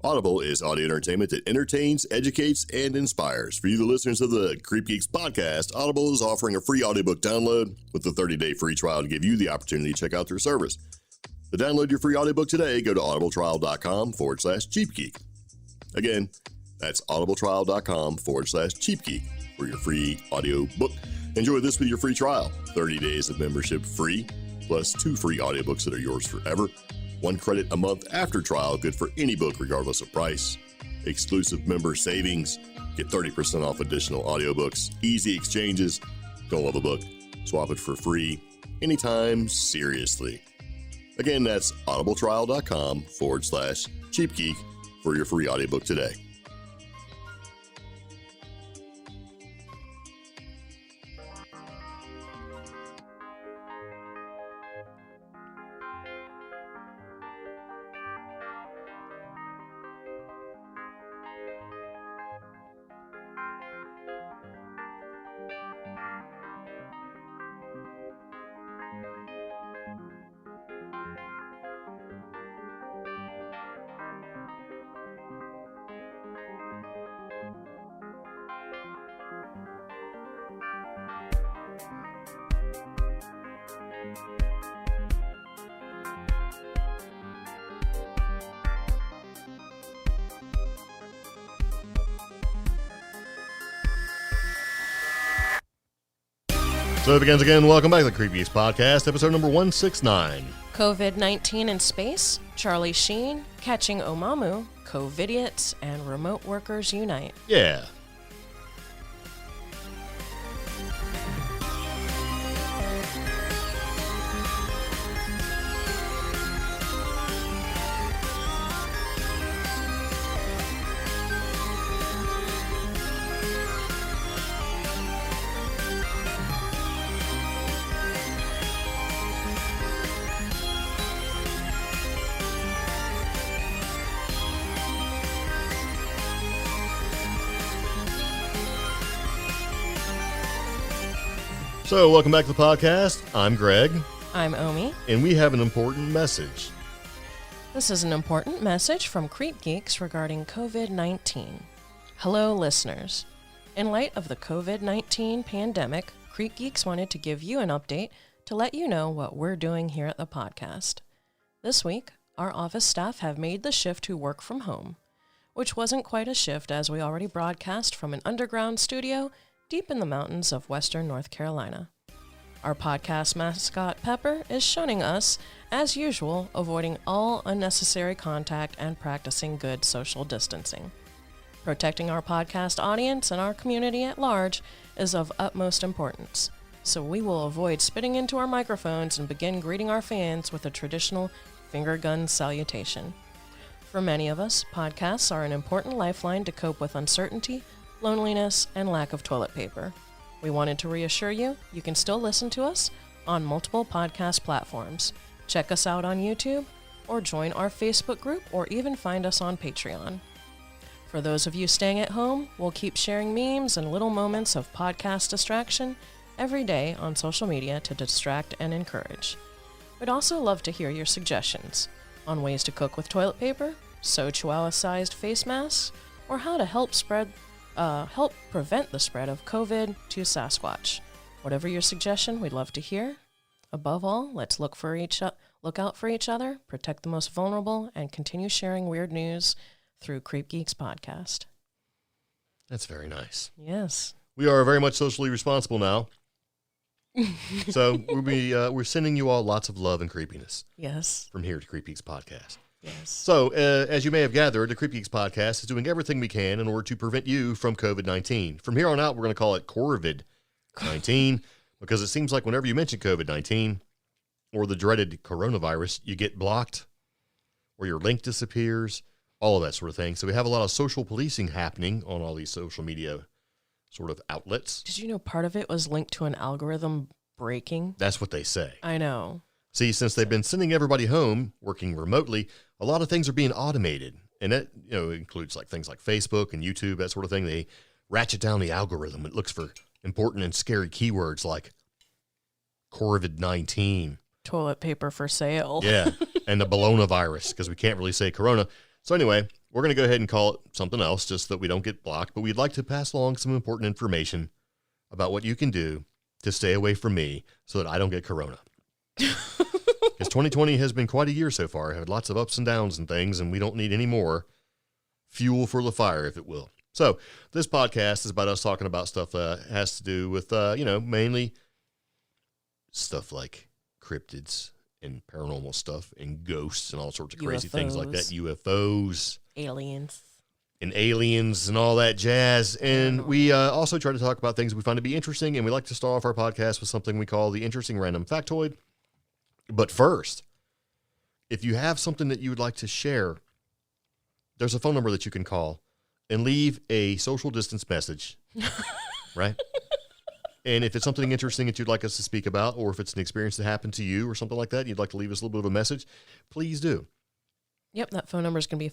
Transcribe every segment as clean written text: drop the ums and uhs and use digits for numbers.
Audible is audio entertainment that entertains, educates, and inspires. For you, the listeners of the CreepGeeks podcast, Audible is offering a free audiobook download with a 30-day free trial to give you the opportunity to check out their service. To download your free audiobook today, go to audibletrial.com/CheapGeek. Again, that's audibletrial.com/CheapGeek for your free audiobook. Enjoy this with your free trial. 30 days of membership free, plus 2 free audiobooks that are yours forever. 1 credit a month after trial, good for any book regardless of price. Exclusive member savings. Get 30% off additional audiobooks. Easy exchanges. Don't love a book? Swap it for free anytime, seriously. Again, that's audibletrial.com/CheapGeek for your free audiobook today. So it begins again. Welcome back to the CreepGeeks podcast, episode number 169. COVID-19 in space, Charlie Sheen, catching Oumuamua, COVID-idiots, and remote workers unite. Yeah. So, welcome back to the podcast. I'm Greg. I'm Omi. And we have an important message. This is an important message from CreepGeeks regarding COVID-19. Hello, listeners. In light of the COVID-19 pandemic, CreepGeeks wanted to give you an update to let you know what we're doing here at the podcast. This week, our office staff have made the shift to work from home, which wasn't quite a shift as we already broadcast from an underground studio deep in the mountains of western North Carolina. Our podcast mascot Pepper is shunning us, as usual, avoiding all unnecessary contact and practicing good social distancing. Protecting our podcast audience and our community at large is of utmost importance, so we will avoid spitting into our microphones and begin greeting our fans with a traditional finger gun salutation. For many of us, podcasts are an important lifeline to cope with uncertainty, loneliness, and lack of toilet paper. We wanted to reassure you, you can still listen to us on multiple podcast platforms. Check us out on YouTube, or join our Facebook group, or even find us on Patreon. For those of you staying at home, we'll keep sharing memes and little moments of podcast distraction every day on social media to distract and encourage. We'd also love to hear your suggestions on ways to cook with toilet paper, sew chihuahua-sized face masks, or how to help prevent the spread of COVID to Sasquatch. Whatever your suggestion, we'd love to hear. Above all, let's look out for each other, protect the most vulnerable, and continue sharing weird news through CreepGeeks podcast. That's very nice. Yes. We are very much socially responsible now. So we're sending you all lots of love and creepiness. Yes. From here to CreepGeeks podcast. Yes. So, as you may have gathered, the CreepGeeks podcast is doing everything we can in order to prevent you from COVID-19. From here on out, we're going to call it COVID-19 because it seems like whenever you mention COVID-19 or the dreaded coronavirus, you get blocked or your link disappears, all of that sort of thing. So we have a lot of social policing happening on all these social media sort of outlets. Did you know part of it was linked to an algorithm breaking? That's what they say. I know. See, since they've been sending everybody home, working remotely, a lot of things are being automated. And that, includes like things like Facebook and YouTube, that sort of thing. They ratchet down the algorithm. It looks for important and scary keywords like COVID-19. Toilet paper for sale. Yeah, and the Bologna virus, because we can't really say corona. So anyway, we're going to go ahead and call it something else just so that we don't get blocked. But we'd like to pass along some important information about what you can do to stay away from me so that I don't get corona. Because 2020 has been quite a year so far. I've had lots of ups and downs and things, and we don't need any more fuel for the fire, if it will. So this podcast is about us talking about stuff that has to do with, mainly stuff like cryptids and paranormal stuff and ghosts and all sorts of crazy things like that. UFOs. Aliens. And aliens and all that jazz. And we also try to talk about things we find to be interesting. And we like to start off our podcast with something we call the Interesting Random Factoid. But first, if you have something that you would like to share, there's a phone number that you can call and leave a social distance message, right? And if it's something interesting that you'd like us to speak about, or if it's an experience that happened to you or something like that, and you'd like to leave us a little bit of a message, please do. Yep, that phone number is going to be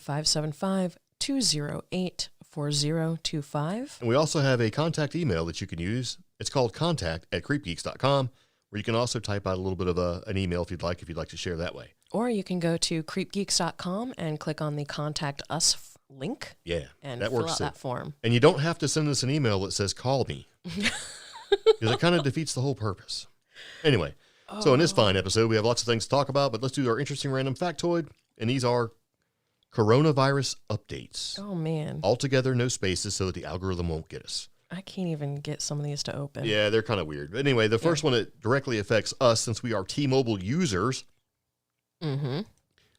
575-208-4025. And we also have a contact email that you can use. It's called contact@creepgeeks.com, where you can also type out a little bit of an email if you'd like to share that way. Or you can go to creepgeeks.com and click on the Contact Us link. Yeah, and that fill works out that form. And you don't have to send us an email that says, call me. Because it kind of defeats the whole purpose. Anyway, So in this fine episode, we have lots of things to talk about, but let's do our interesting random factoid. And these are coronavirus updates. Oh, man. All together, no spaces, so that the algorithm won't get us. I can't even get some of these to open. Yeah, they're kind of weird. But anyway, the first one that directly affects us, since we are T-Mobile users,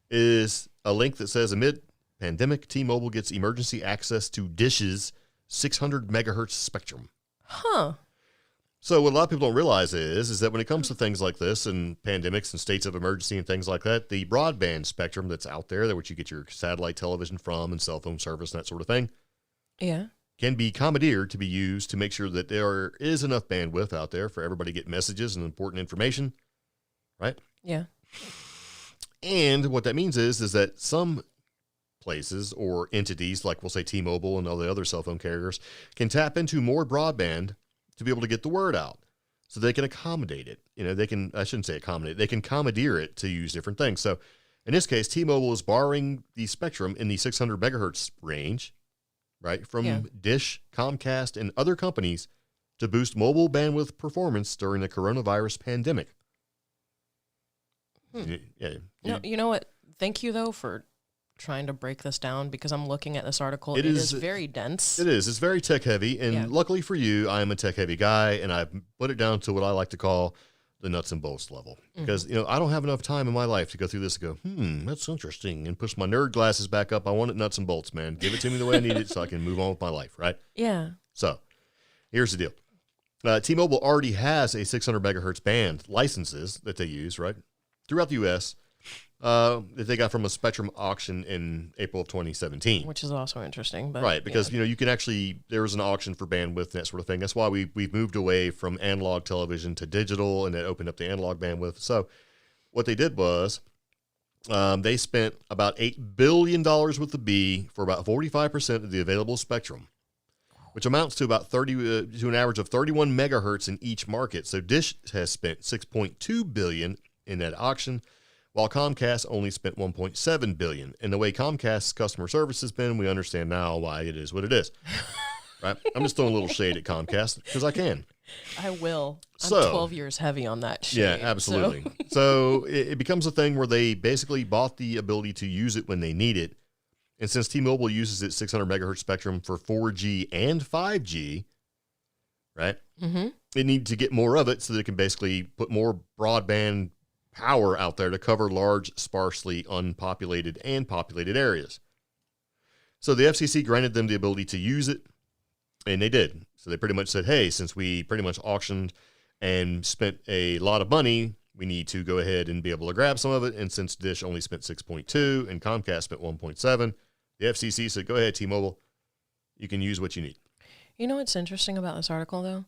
is a link that says, amid pandemic, T-Mobile gets emergency access to Dish's 600 megahertz spectrum. Huh. So what a lot of people don't realize is that when it comes to things like this and pandemics and states of emergency and things like that, the broadband spectrum that's out there, that which you get your satellite television from and cell phone service and that sort of thing, can be commandeered to be used to make sure that there is enough bandwidth out there for everybody to get messages and important information, right? Yeah. And what that means is that some places or entities, like we'll say T-Mobile and all the other cell phone carriers, can tap into more broadband to be able to get the word out. So they can accommodate it. You know, they can, I shouldn't say accommodate, they can commandeer it to use different things. So in this case, T-Mobile is borrowing the spectrum in the 600 megahertz range, right, from Dish, Comcast, and other companies to boost mobile bandwidth performance during the coronavirus pandemic. No, you know what? Thank you, though, for trying to break this down, because I'm looking at this article. It is very dense. It is. It's very tech heavy. And luckily for you, I am a tech heavy guy, and I've put it down to what I like to call the nuts and bolts level. Because, you know, I don't have enough time in my life to go through this and go, that's interesting, and push my nerd glasses back up. I want it nuts and bolts, man. Give it to me the way I need it so I can move on with my life, right? Yeah. So here's the deal. T-Mobile already has a 600 megahertz band licenses that they use, right, throughout the U.S., that they got from a Spectrum auction in April of 2017. Which is also interesting. But right, because, you know, you can actually, there was an auction for bandwidth and that sort of thing. That's why we've moved away from analog television to digital, and it opened up the analog bandwidth. So what they did was they spent about $8 billion with a B for about 45% of the available spectrum, which amounts to about to an average of 31 megahertz in each market. So Dish has spent $6.2 billion in that auction, while Comcast only spent $1.7 billion. And the way Comcast's customer service has been, we understand now why it is what it is. Right? I'm just throwing a little shade at Comcast because I can. I will. I'm 12 years heavy on that shade. Yeah, absolutely. So it becomes a thing where they basically bought the ability to use it when they need it. And since T-Mobile uses its 600 megahertz spectrum for 4G and 5G, right? They need to get more of it so they can basically put more broadband power out there to cover large, sparsely unpopulated and populated areas. So the FCC granted them the ability to use it, and they did. So they pretty much said, hey, since we pretty much auctioned and spent a lot of money, we need to go ahead and be able to grab some of it. And since Dish only spent 6.2 and Comcast spent 1.7, the FCC said, go ahead, T-Mobile, you can use what you need. You know what's interesting about this article, though?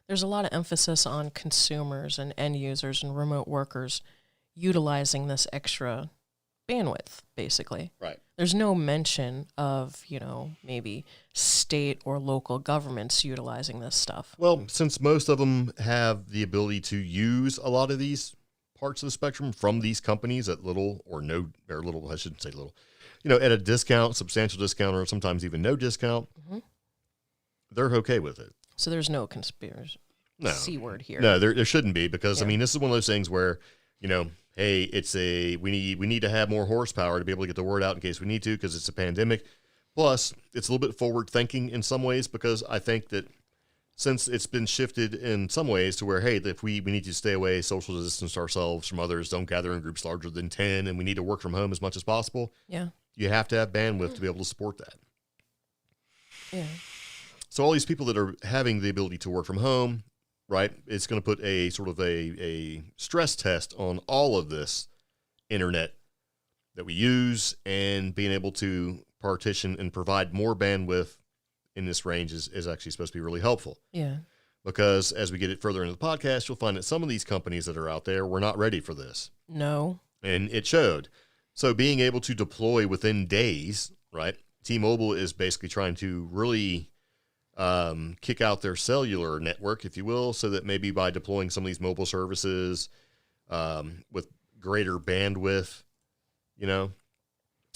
There's a lot of emphasis on consumers and end users and remote workers utilizing this extra bandwidth, basically. Right. There's no mention of, you know, maybe state or local governments utilizing this stuff. Well, since most of them have the ability to use a lot of these parts of the spectrum from these companies at little or no, or little, I shouldn't say little, at a discount, substantial discount, or sometimes even no discount, they're okay with it. So there's no conspiracy C word here. No, there shouldn't be, because I mean, this is one of those things where, hey, we need to have more horsepower to be able to get the word out in case we need to, because it's a pandemic. Plus, it's a little bit forward thinking in some ways, because I think that since it's been shifted in some ways to where, hey, if we need to stay away, social distance ourselves from others, don't gather in groups larger than 10, and we need to work from home as much as possible. Yeah. You have to have bandwidth to be able to support that. Yeah. So all these people that are having the ability to work from home, right, it's going to put a sort of a stress test on all of this internet that we use, and being able to partition and provide more bandwidth in this range is actually supposed to be really helpful. Yeah. Because as we get it further into the podcast, you'll find that some of these companies that are out there were not ready for this. No. And it showed. So being able to deploy within days, right? T-Mobile is basically trying to really kick out their cellular network, if you will, so that maybe by deploying some of these mobile services with greater bandwidth,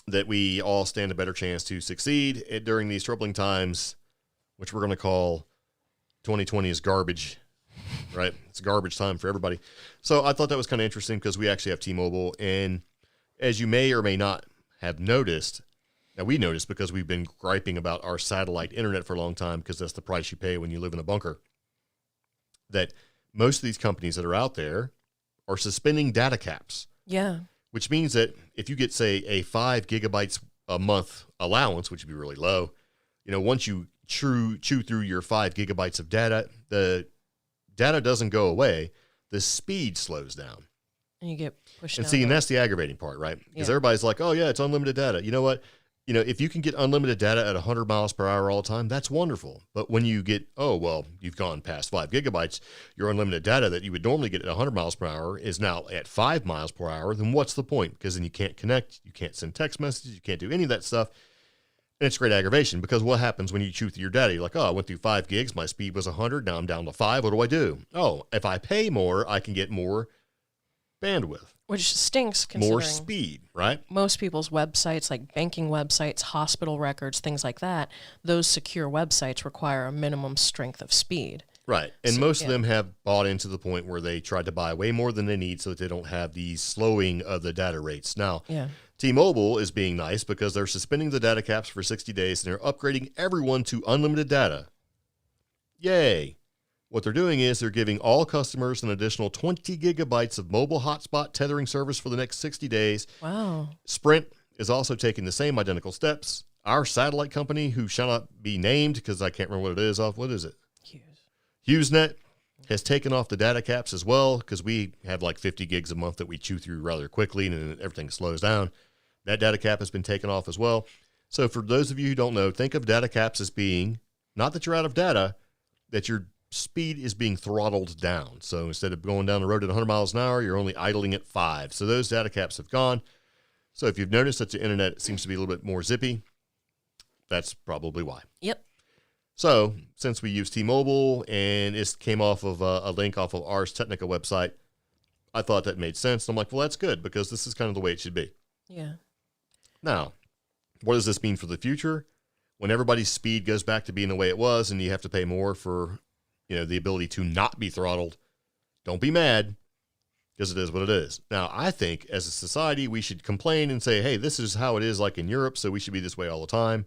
that we all stand a better chance to succeed during these troubling times, which we're going to call 2020 is garbage, right? It's garbage time for everybody. So I thought that was kind of interesting, because we actually have T-Mobile, and as you may or may not have noticed, now we noticed because we've been griping about our satellite internet for a long time, because that's the price you pay when you live in a bunker, that most of these companies that are out there are suspending data caps. Yeah. Which means that if you get, say, a 5 gigabytes a month allowance, which would be really low, once you chew through your 5 gigabytes of data, the data doesn't go away. The speed slows down. And you get pushed and see, and that's the aggravating part, right? Because everybody's like, oh, yeah, it's unlimited data. You know what? If you can get unlimited data at 100 miles per hour all the time, that's wonderful. But when you get, you've gone past 5 gigabytes, your unlimited data that you would normally get at 100 miles per hour is now at 5 miles per hour, then what's the point? Because then you can't connect, you can't send text messages, you can't do any of that stuff. And it's great aggravation, because what happens when you chew through your data? You're like, I went through 5 gigs, my speed was 100, now I'm down to 5, what do I do? Oh, if I pay more, I can get more bandwidth. Which stinks, considering more speed, right? Most people's websites, like banking websites, hospital records, things like that, those secure websites require a minimum strength of speed. Right. And so, most of them have bought into the point where they tried to buy way more than they need so that they don't have the slowing of the data rates. Now, T-Mobile is being nice because they're suspending the data caps for 60 days and they're upgrading everyone to unlimited data. Yay. What they're doing is they're giving all customers an additional 20 gigabytes of mobile hotspot tethering service for the next 60 days. Wow. Sprint is also taking the same identical steps. Our satellite company, who shall not be named because I can't remember what it is off. What is it? HughesNet has taken off the data caps as well, because we have like 50 gigs a month that we chew through rather quickly and then everything slows down. That data cap has been taken off as well. So for those of you who don't know, think of data caps as being, not that you're out of data, that your speed is being throttled down. So instead of going down the road at 100 miles an hour, you're only idling at 5. So those data caps have gone. So if you've noticed that the internet seems to be a little bit more zippy, that's probably why. Yep. So since we use T-Mobile and it came off of a link off of Ars Technica website, I thought that made sense. I'm like, well, that's good, because this is kind of the way it should be. Yeah. Now, what does this mean for the future? When everybody's speed goes back to being the way it was and you have to pay more for the ability to not be throttled, don't be mad, because it is what it is. Now, I think as a society, we should complain and say, hey, this is how it is like in Europe, so we should be this way all the time.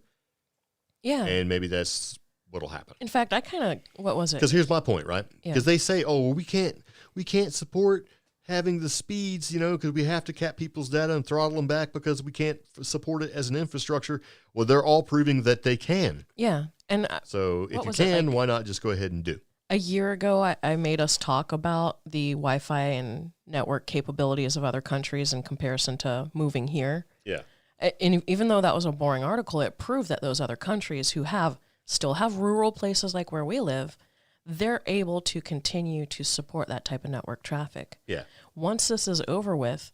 Yeah. And maybe that's what'll happen. In fact, I kind of, what was it? Because here's my point, right? Because they say, oh, well, we can't support having the speeds, because we have to cap people's data and throttle them back because we can't support it as an infrastructure. Well, they're all proving that they can. Yeah. And so if you can, why not just go ahead and do? A year ago, I made us talk about the Wi-Fi and network capabilities of other countries in comparison to moving here. Yeah. And even though that was a boring article, it proved that those other countries who still have rural places like where we live, they're able to continue to support that type of network traffic. Yeah. Once this is over with,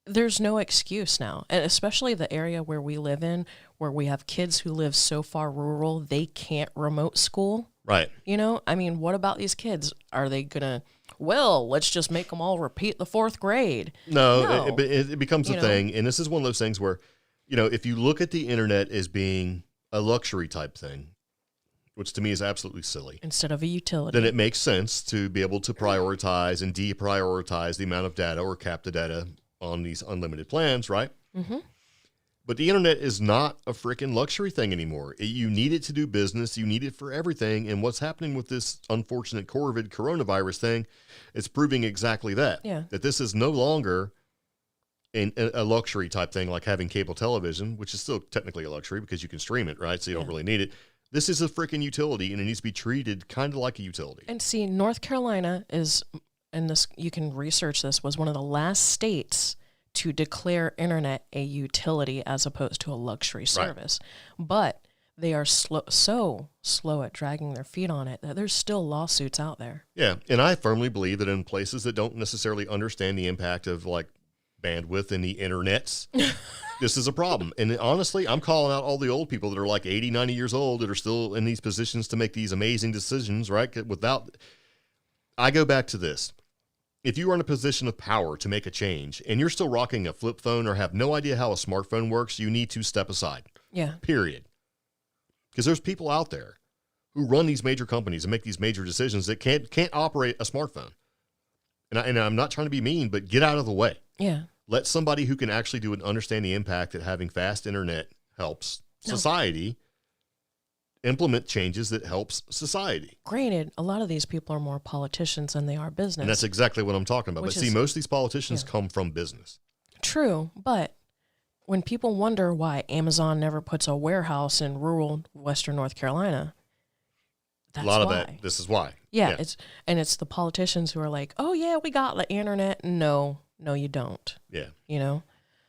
there's no excuse now. And especially the area where we live in, where we have kids who live so far rural, they can't remote school. Right. I mean, what about these kids? Are they going to, let's just make them all repeat the 4th grade? No. It becomes a thing. And this is one of those things where, if you look at the internet as being a luxury type thing, which to me is absolutely silly, instead of a utility, then it makes sense to be able to prioritize and deprioritize the amount of data or cap the data on these unlimited plans, right? Mm-hmm. But the internet is not a freaking luxury thing anymore. You need it to do business. You need it for everything. And what's happening with this unfortunate coronavirus thing is proving exactly that. Yeah. That this is no longer a luxury type thing like having cable television, which is still technically a luxury because you can stream it, right? So you don't really need it. This is a freaking utility, and it needs to be treated kind of like a utility. And see, North Carolina is, and this, you can research this, was one of the last states to declare internet a utility as opposed to a luxury service. Right. But they are so slow at dragging their feet on it that there's still lawsuits out there. Yeah, and I firmly believe that in places that don't necessarily understand the impact of like bandwidth and the internets, this is a problem. And honestly, I'm calling out all the old people that are like 80, 90 years old that are still in these positions to make these amazing decisions, right? I go back to this. If you are in a position of power to make a change and you're still rocking a flip phone or have no idea how a smartphone works, you need to step aside. Yeah. Period. Because there's people out there who run these major companies and make these major decisions that can't operate a smartphone. And I'm not trying to be mean, but get out of the way. Yeah. Let somebody who can actually do and understand the impact that having fast internet helps society implement changes that helps society. Granted, a lot of these people are more politicians than they are business. And that's exactly what I'm talking about. But see, most of these politicians come from business. True, but when people wonder why Amazon never puts a warehouse in rural Western North Carolina, that's why. That, this is why. Yeah, it's the politicians who are like, oh yeah, we got the internet. No, you don't. Yeah.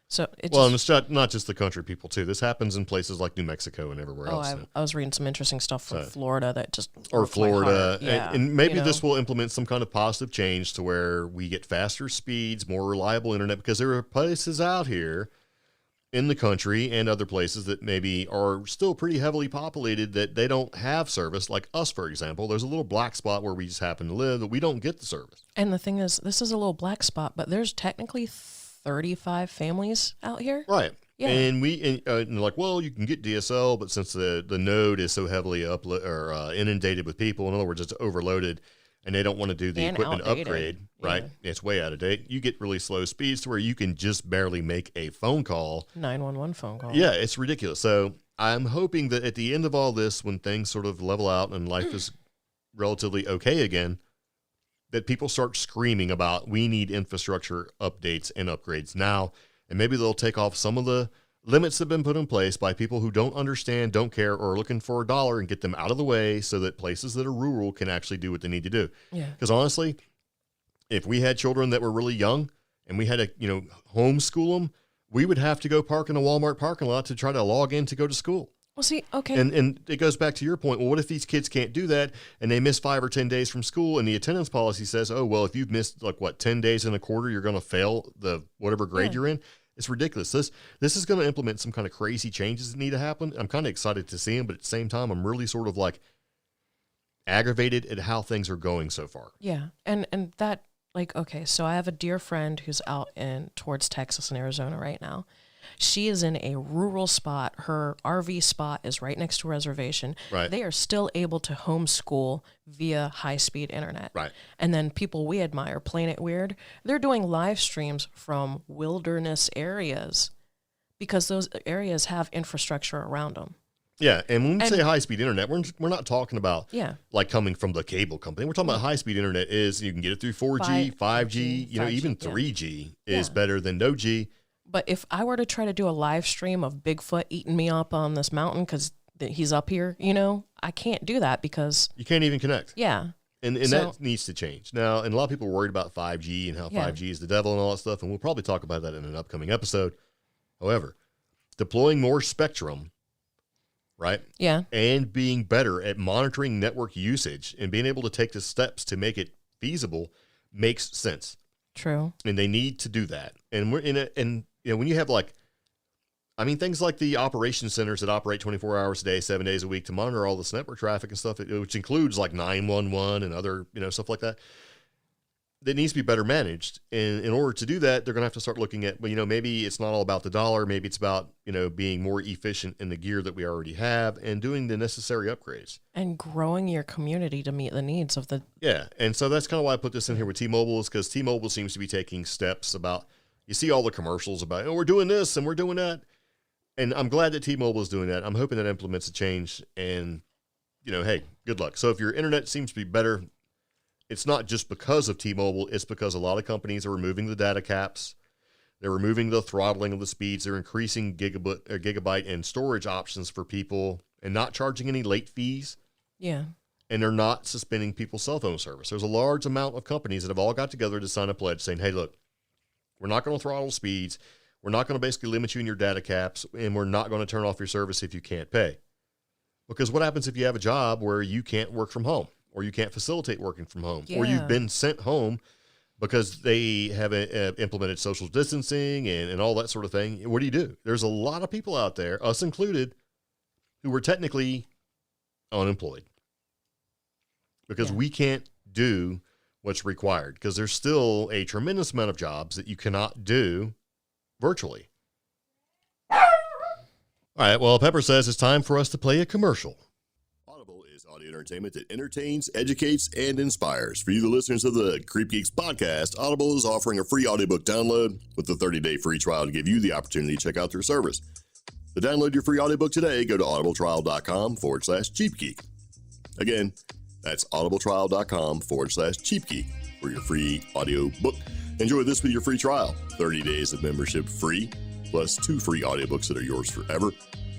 So and it's not just the country people too. This happens in places like New Mexico and everywhere else. I was reading some interesting stuff from Florida that just or Florida, and maybe this will implement some kind of positive change to where we get faster speeds, more reliable internet, because there are places out here in the country and other places that maybe are still pretty heavily populated that they don't have service. Like us, for example, there's a little black spot where we just happen to live that we don't get the service. And the thing is, this is a little black spot, but there's technically 35 families out here. Right. Yeah. And and like, well, you can get DSL, but since the node is so heavily inundated with people, in other words, it's overloaded, and they don't want to do the equipment upgrade, right? Yeah. It's way out of date. You get really slow speeds to where you can just barely make a phone call. 911 phone call. Yeah, it's ridiculous. So I'm hoping that at the end of all this, when things sort of level out and life is relatively okay again, that people start screaming about, we need infrastructure updates and upgrades now. And maybe they'll take off some of the limits that have been put in place by people who don't understand, don't care, or are looking for a dollar, and get them out of the way so that places that are rural can actually do what they need to do. Yeah. Because honestly, if we had children that were really young and we had to, homeschool them, we would have to go park in a Walmart parking lot to try to log in to go to school. Well, see, okay. And it goes back to your point. Well, what if these kids can't do that and they miss 5 or 10 days from school, and the attendance policy says, oh, well, if you've missed 10 days in a quarter, you're going to fail the whatever grade you're in. It's ridiculous. This is going to implement some kind of crazy changes that need to happen. I'm kind of excited to see them, but at the same time, I'm really sort of like aggravated at how things are going so far. Yeah. And that, okay, so I have a dear friend who's out towards Texas and Arizona right now. She is in a rural spot. Her RV spot is right next to a reservation. Right. They are still able to homeschool via high-speed internet. Right. And then people we admire, Planet Weird, they're doing live streams from wilderness areas because those areas have infrastructure around them. Yeah, and when we say high-speed internet, we're not talking about like coming from the cable company. We're talking about high-speed internet is you can get it through 4G, 5G, even 3G is better than no G. But if I were to try to do a live stream of Bigfoot eating me up on this mountain because he's up here, I can't do that because... You can't even connect. Yeah. And that needs to change. Now, and a lot of people are worried about 5G and how 5G is the devil and all that stuff, and we'll probably talk about that in an upcoming episode. However, deploying more spectrum, right? Yeah. And being better at monitoring network usage and being able to take the steps to make it feasible makes sense. True. And they need to do that. And we're in it, and when you have things like the operation centers that operate 24 hours a day, 7 days a week to monitor all this network traffic and stuff, which includes like 911 and other, stuff like that. that needs to be better managed. And in order to do that, they're going to have to start looking at, well, maybe it's not all about the dollar. Maybe it's about, being more efficient in the gear that we already have and doing the necessary upgrades. And growing your community to meet the needs of the... Yeah, and so that's kind of why I put this in here with T-Mobile, is because T-Mobile seems to be taking steps about, you see all the commercials about, we're doing this and we're doing that. And I'm glad that T-Mobile is doing that. I'm hoping that implements a change and, hey, good luck. So if your internet seems to be better, it's not just because of T-Mobile. It's because a lot of companies are removing the data caps. They're removing the throttling of the speeds. They're increasing gigabyte and storage options for people and not charging any late fees. Yeah. And they're not suspending people's cell phone service. There's a large amount of companies that have all got together to sign a pledge saying, hey, look, we're not going to throttle speeds. We're not going to basically limit you in your data caps, and we're not going to turn off your service if you can't pay. Because what happens if you have a job where you can't work from home, or you can't facilitate working from home, or you've been sent home because they have implemented social distancing and all that sort of thing? What do? There's a lot of people out there, us included, who are technically unemployed because we can't do what's required, because there's still a tremendous amount of jobs that you cannot do virtually. All right, well, Pepper says it's time for us to play a commercial. Audible is audio entertainment that entertains, educates, and inspires. For you, the listeners of the CreepGeeks podcast, Audible is offering a free audiobook download with a 30-day free trial to give you the opportunity to check out their service. To download your free audiobook today, go to audibletrial.com/CheapGeek. Again, that's audibletrial.com/CheapGeek for your free audiobook. Enjoy this with your free trial. 30 days of membership free, plus 2 free audiobooks that are yours forever.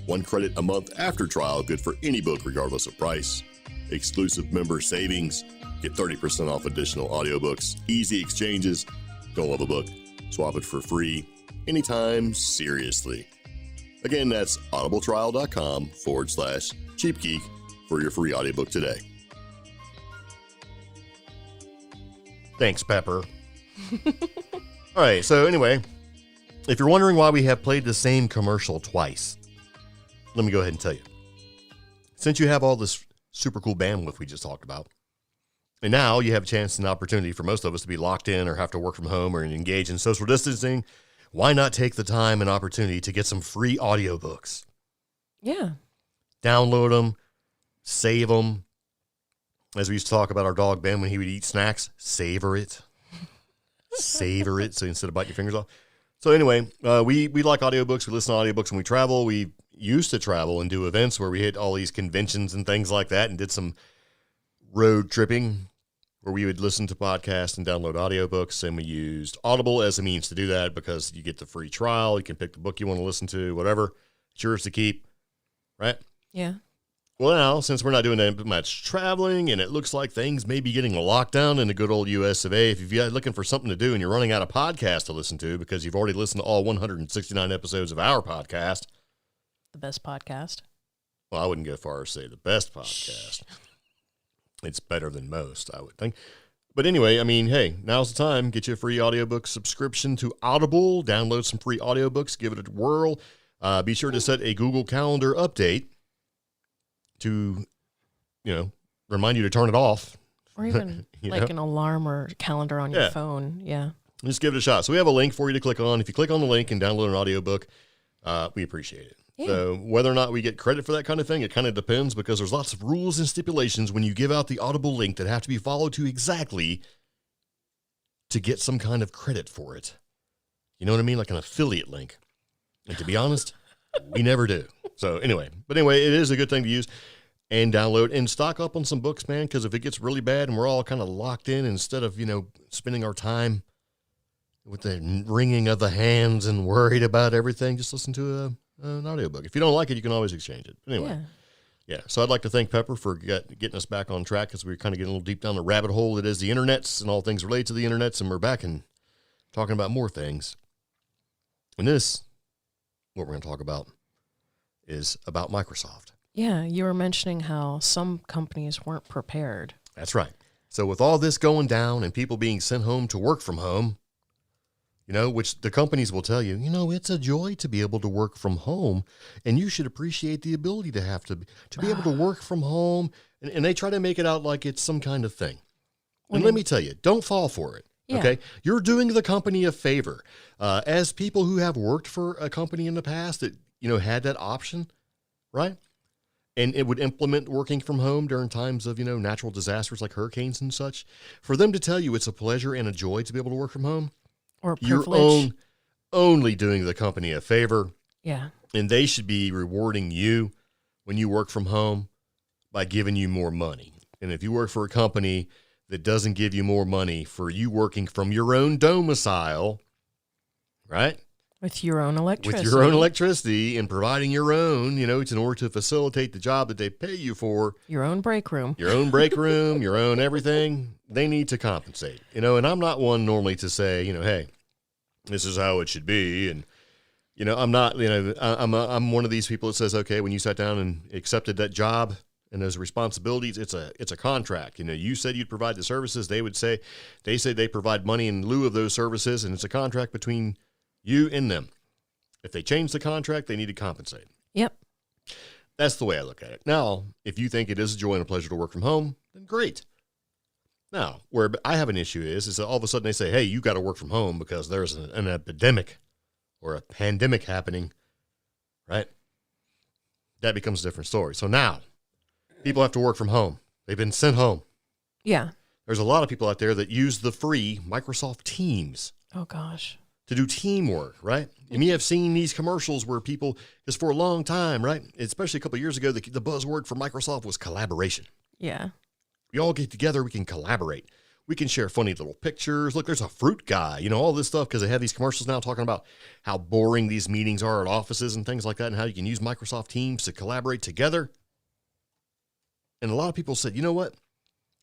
1 credit a month after trial, good for any book regardless of price. Exclusive member savings. Get 30% off additional audiobooks. Easy exchanges. Don't love a book? Swap it for free anytime, seriously. Again, that's audibletrial.com/CheapGeek for your free audiobook today. Thanks, Pepper. All right, so anyway, if you're wondering why we have played the same commercial twice, let me go ahead and tell you. Since you have all this super cool bandwidth we just talked about, and now you have a chance and opportunity for most of us to be locked in or have to work from home or engage in social distancing, why not take the time and opportunity to get some free audiobooks? Yeah. Download them, save them. As we used to talk about our dog Ben when he would eat snacks, savor it. Savor it, so instead of biting your fingers off. So anyway, we like audiobooks. We listen to audiobooks when we travel. We used to travel and do events where we hit all these conventions and things like that and did some road tripping where we would listen to podcasts and download audiobooks. And we used Audible as a means to do that because you get the free trial. You can pick the book you want to listen to, whatever. It's yours to keep, right? Yeah. Well, now, since we're not doing that much traveling and it looks like things may be getting a lockdown in the good old US of A, if you're looking for something to do and you're running out of podcasts to listen to because you've already listened to all 169 episodes of our podcast. The best podcast. Well, I wouldn't go far as say the best podcast. It's better than most, I would think. But anyway, I mean, hey, now's the time. Get you a free audiobook subscription to Audible. Download some free audiobooks. Give it a whirl. Be sure to set a Google Calendar update to, remind you to turn it off. Or even an alarm or calendar on your phone. Yeah. Just give it a shot. So we have a link for you to click on. If you click on the link and download an audiobook, we appreciate it. Yeah. So whether or not we get credit for that kind of thing, it kind of depends because there's lots of rules and stipulations when you give out the Audible link that have to be followed to exactly to get some kind of credit for it. You know what I mean? Like an affiliate link. And to be honest, we never do. So anyway, it is a good thing to use and download and stock up on some books, man, because if it gets really bad and we're all kind of locked in, instead of, spending our time with the wringing of the hands and worried about everything, just listen to an audiobook. If you don't like it, you can always exchange it. Anyway, yeah. So I'd like to thank Pepper for getting us back on track because we're kind of getting a little deep down the rabbit hole that is the internets and all things related to the internets, and we're back and talking about more things. And this, what we're going to talk about, is about Microsoft. Yeah, you were mentioning how some companies weren't prepared. That's right. So with all this going down and people being sent home to work from home, which the companies will tell you, it's a joy to be able to work from home, and you should appreciate the ability to have to be able to work from home, and they try to make it out like it's some kind of thing. And let me tell you, don't fall for it. Yeah. Okay. You're doing the company a favor. As people who have worked for a company in the past that, had that option, right? And it would implement working from home during times of, natural disasters like hurricanes and such. For them to tell you it's a pleasure and a joy to be able to work from home, Or a privilege. you're only doing the company a favor. Yeah. And they should be rewarding you when you work from home by giving you more money. And if you work for a company that doesn't give you more money for you working from your own domicile, right? With your own electricity. With your own electricity and providing your own, it's in order to facilitate the job that they pay you for. Your own break room. Your own break room, your own everything. They need to compensate, and I'm not one normally to say, hey, this is how it should be. And, I'm not, I'm one of these people that says, okay, when you sat down and accepted that job and those responsibilities, it's a contract. You said you'd provide the services. They say they provide money in lieu of those services, and it's a contract between you and them. If they change the contract, they need to compensate. Yep. That's the way I look at it. Now, if you think it is a joy and a pleasure to work from home, then great. Now, where I have an issue is that all of a sudden they say, hey, you got to work from home because there's an epidemic or a pandemic happening, right? That becomes a different story. So now, people have to work from home. They've been sent home. Yeah. There's a lot of people out there that use the free Microsoft Teams. Oh, gosh. To do teamwork, right? You may have seen these commercials where people, because for a long time, right, especially a couple of years ago, the buzzword for Microsoft was collaboration. Yeah. We all get together, we can collaborate. We can share funny little pictures. Look, there's a fruit guy, all this stuff, because they have these commercials now talking about how boring these meetings are at offices and things like that, and how you can use Microsoft Teams to collaborate together. And a lot of people said, you know what?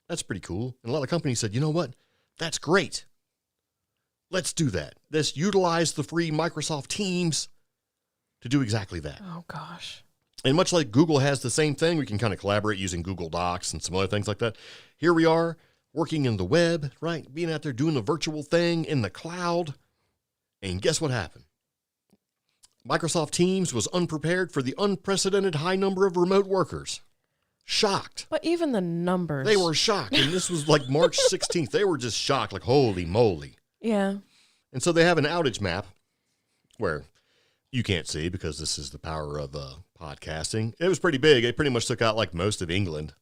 That's pretty cool. And a lot of companies said, you know what? That's great. Let's do that. Let's utilize the free Microsoft Teams to do exactly that. Oh, gosh. And much like Google has the same thing, we can kind of collaborate using Google Docs and some other things like that. Here we are working in the web, right? Being out there doing a virtual thing in the cloud. And guess what happened? Microsoft Teams was unprepared for the unprecedented high number of remote workers. Shocked. But even the numbers. They were shocked. And this was like March 16th. They were just shocked, like, holy moly. Yeah. And so they have an outage map where you can't see because this is the power of podcasting. It was pretty big. It pretty much took out like most of England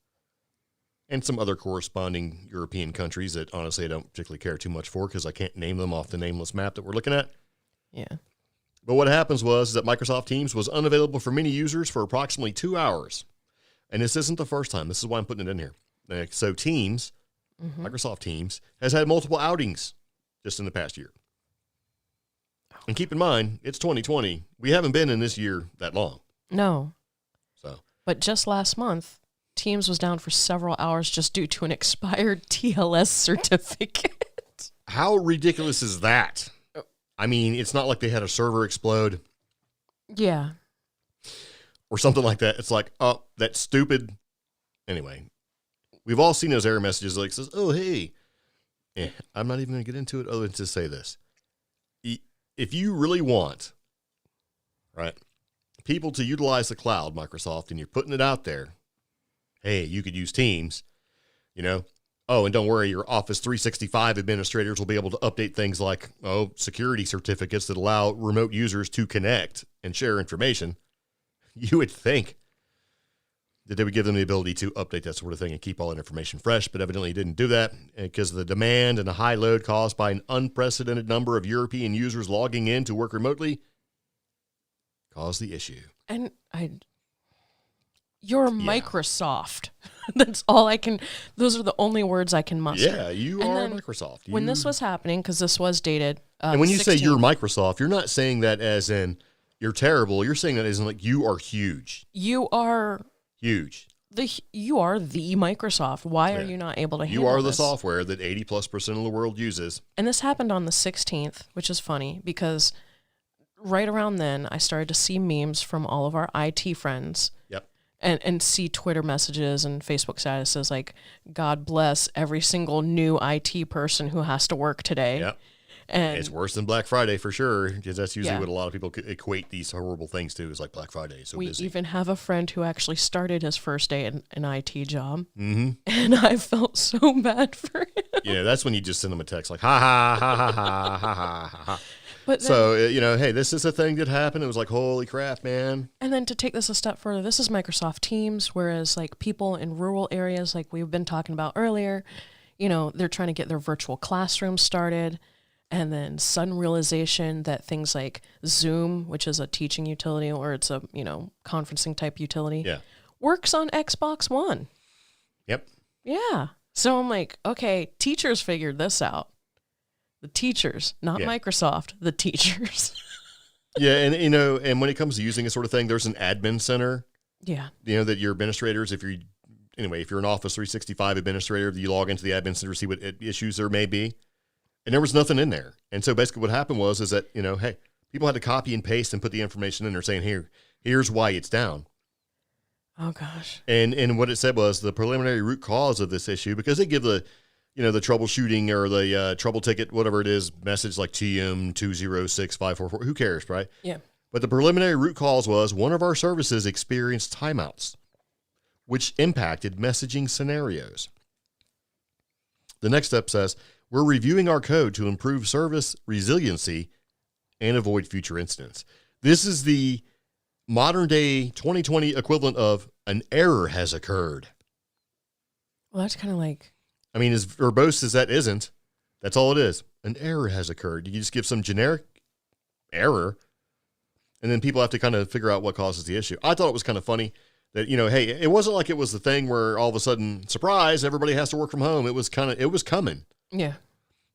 and some other corresponding European countries that honestly I don't particularly care too much for because I can't name them off the nameless map that we're looking at. Yeah. But what happens was that Microsoft Teams was unavailable for many users for approximately 2 hours. And this isn't the first time. This is why I'm putting it in here. So Teams, Microsoft Teams, has had multiple outings just in the past year. And keep in mind, it's 2020. We haven't been in this year that long. No. So, but just last month, Teams was down for several hours just due to an expired TLS certificate. How ridiculous is that? I mean, it's not like they had a server explode. Yeah. Or something like that. It's like, oh, that's stupid. Anyway, we've all seen those error messages like says, oh, hey. I'm not even going to get into it other than to say this. If you really want, right, people to utilize the cloud, Microsoft, and you're putting it out there, hey, you could use Teams, Oh, and don't worry, your Office 365 administrators will be able to update things like, security certificates that allow remote users to connect and share information. You would think that they would give them the ability to update that sort of thing and keep all that information fresh, but evidently didn't do that because of the demand and the high load caused by an unprecedented number of European users logging in to work remotely caused the issue. And you're Microsoft. That's all I can, those are the only words I can muster. Yeah, you are Microsoft. When this was happening, because this was dated. And when you 16th. say you're Microsoft, you're not saying that as in you're terrible. You're saying that as in like you are huge. You are huge. You are the Microsoft. Why are you not able to handle You are the this? software that 80+% of the world uses. And this happened on the 16th, which is funny because right around then I started to see memes from all of our IT friends. Yep. And see Twitter messages and Facebook statuses like, God bless every single new IT person who has to work today. Yep. And it's worse than Black Friday for sure, because that's usually Yeah. what a lot of people equate these horrible things to, is like Black Friday. So we busy. even have a friend who actually started his first day in an IT job. Mm-hmm. And I felt so bad for him. Yeah, that's when you just send them a text like, ha, ha, ha, ha, ha, ha, ha, ha. But then, So, hey, this is a thing that happened. It was like, holy crap, man. and then to take this a step further, this is Microsoft Teams, whereas like people in rural areas, like we've been talking about earlier, they're trying to get their virtual classrooms started. And then sudden realization that things like Zoom, which is a teaching utility or it's a, conferencing type utility, works on Xbox One. Yep. Yeah. So I'm like, okay, teachers figured this out. The teachers, not Microsoft, the teachers. Yeah, and and when it comes to using this sort of thing, there's an admin center. Yeah. That your administrators, if you're an Office 365 administrator, you log into the admin center to see what issues there may be. And there was nothing in there. And so basically what happened was that, hey, people had to copy and paste and put the information in there saying, here's why it's down. Oh gosh. And what it said was the preliminary root cause of this issue, because they give the the troubleshooting or the trouble ticket, whatever it is, message like TM206544. Who cares, right? Yeah. But the preliminary root cause was one of our services experienced timeouts, which impacted messaging scenarios. The next step says, we're reviewing our code to improve service resiliency and avoid future incidents. This is the modern day 2020 equivalent of an error has occurred. Well, that's kind of like... I mean, as verbose as that isn't, that's all it is. An error has occurred. You just give some generic error, and then people have to kind of figure out what causes the issue. I thought it was kind of funny that, hey, it wasn't like it was the thing where all of a sudden, surprise, everybody has to work from home. It was coming. Yeah.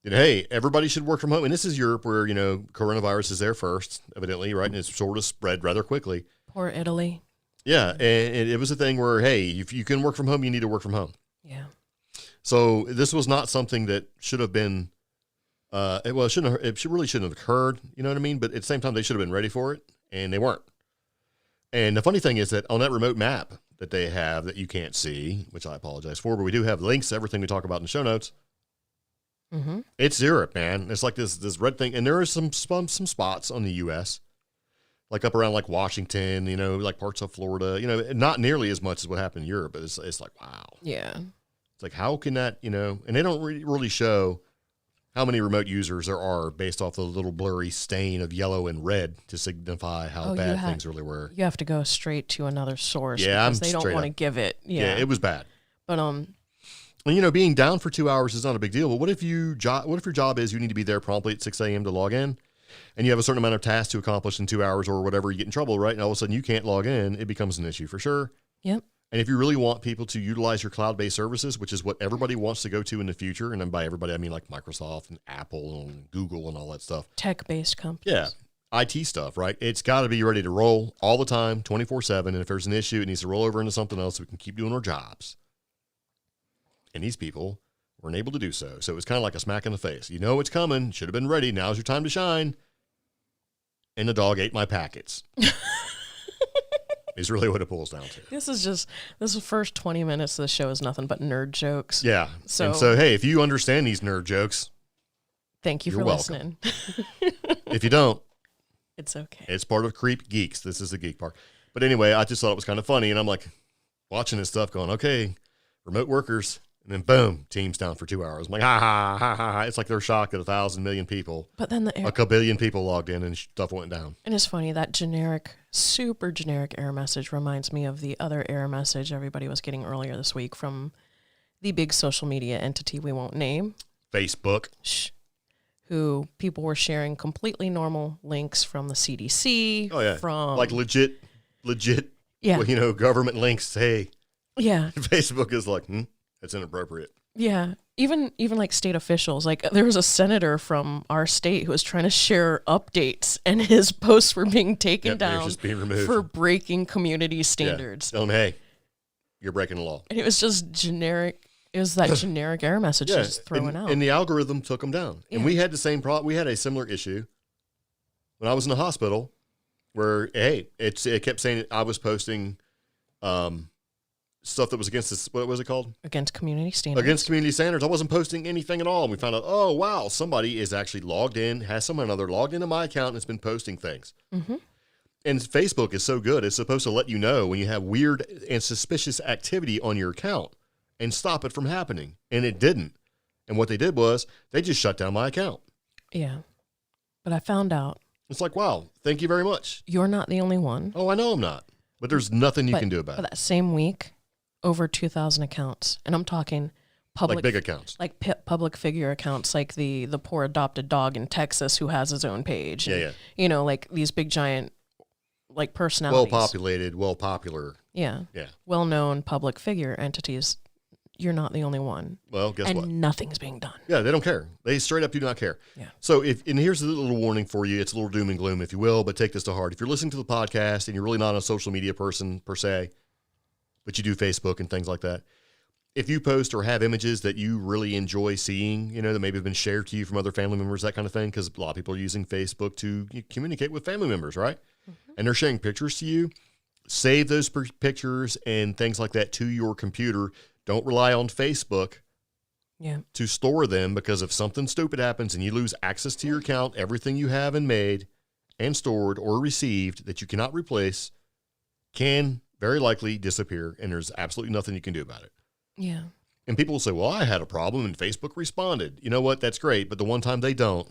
Hey, everybody should work from home. And this is Europe where, coronavirus is there first, evidently, right? And it's sort of spread rather quickly. Poor Italy. Yeah. And it was a thing where, hey, if you can work from home, you need to work from home. Yeah. So this was not something that should have been, it really shouldn't have occurred. You know what I mean? But at the same time, they should have been ready for it, and they weren't. And the funny thing is that on that remote map that they have that you can't see, which I apologize for, but we do have links to everything we talk about in the show notes. Mm-hmm. It's Europe, man. It's like this red thing. And there are some spots on the U.S., like up around like Washington, like parts of Florida, not nearly as much as what happened in Europe, but it's like, wow. Yeah. It's like, how can that, and they don't really show how many remote users there are based off the little blurry stain of yellow and red to signify how bad things really were. You have to go straight to another source because they don't want to give it. Yeah, it was bad. But, and, being down for 2 hours is not a big deal. But what if your job is you need to be there promptly at 6 a.m. to log in, and you have a certain amount of tasks to accomplish in 2 hours or whatever, you get in trouble, right? And all of a sudden you can't log in. It becomes an issue for sure. Yep. And if you really want people to utilize your cloud-based services, which is what everybody wants to go to in the future, and then by everybody, I mean like Microsoft and Apple and Google and all that stuff. Tech-based companies. Yeah. IT stuff, right? It's got to be ready to roll all the time, 24/7. And if there's an issue, it needs to roll over into something else so we can keep doing our jobs. And these people weren't able to do so. So it was kind of like a smack in the face. You know it's coming. Should have been ready. Now's your time to shine. And the dog ate my packets. Is really what it boils down to. This is the first 20 minutes of the show is nothing but nerd jokes. Yeah. So, hey, if you understand these nerd jokes, thank you for listening. If you don't, it's okay. It's part of CreepGeeks. This is the geek part. But anyway, I just thought it was kind of funny. And I'm like watching this stuff going, okay, remote workers. And then boom, team's down for 2 hours. I'm like, ha, ha, ha, ha, ha. It's like they're shocked that 1,000 million people, but then a kabillion people logged in and stuff went down. And it's funny, that super generic error message reminds me of the other error message everybody was getting earlier this week from the big social media entity we won't name. Facebook. Who people were sharing completely normal links from the CDC. Oh, yeah. From like legit, yeah. Well, government links. Hey. Yeah. Facebook is like, that's inappropriate. Yeah. Even like state officials, like there was a senator from our state who was trying to share updates and his posts were being taken down just being removed for breaking community standards. Tell them, hey, you're breaking the law. And it was just generic. It was that generic error message just thrown out. And the algorithm took them down. Yeah. And we had the same problem. We had a similar issue when I was in the hospital where, hey, it kept saying I was posting stuff that was against this, what was it called? Against community standards. Against community standards. I wasn't posting anything at all. And we found out, oh, wow, somebody is actually logged in, has someone other logged into my account and has been posting things. Mm-hmm. And Facebook is so good. It's supposed to let you know when you have weird and suspicious activity on your account and stop it from happening. And it didn't. And what they did was they just shut down my account. Yeah. But I found out. It's like, wow, thank you very much. You're not the only one. Oh, I know I'm not. But there's nothing you can do about it. That same week, over 2,000 accounts. And I'm talking public. Like big accounts. Like public figure accounts, like the poor adopted dog in Texas who has his own page. And, yeah. You know, like these big giant, like personalities. Well-populated, well-popular. Yeah. Yeah. Well-known public figure entities. You're not the only one. Well, guess what? And nothing's being done. Yeah, they don't care. They straight up do not care. Yeah. So and here's a little warning for you. It's a little doom and gloom, if you will, but take this to heart. If you're listening to the podcast and you're really not a social media person per se, but you do Facebook and things like that, if you post or have images that you really enjoy seeing, you know, that maybe have been shared to you from other family members, that kind of thing, because a lot of people are using Facebook to communicate with family members, right? Mm-hmm. And they're sharing pictures to you. Save those pictures and things like that to your computer. Don't rely on Facebook to store them, because if something stupid happens and you lose access to your account, everything you have and made and stored or received that you cannot replace can very likely disappear, and there's absolutely nothing you can do about it. Yeah. And people will say, well, I had a problem and Facebook responded. You know what? That's great. But the one time they don't,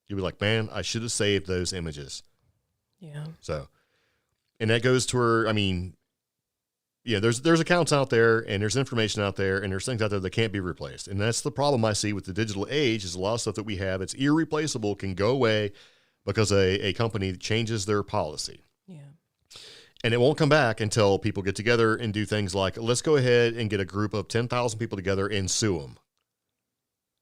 you'll be like, man, I should have saved those images. Yeah. So, and that goes to where, I mean, yeah, there's accounts out there and there's information out there and there's things out there that can't be replaced. And that's the problem I see with the digital age, is a lot of stuff that we have, it's irreplaceable, can go away because a company changes their policy. Yeah. And it won't come back until people get together and do things like, let's go ahead and get a group of 10,000 people together and sue them.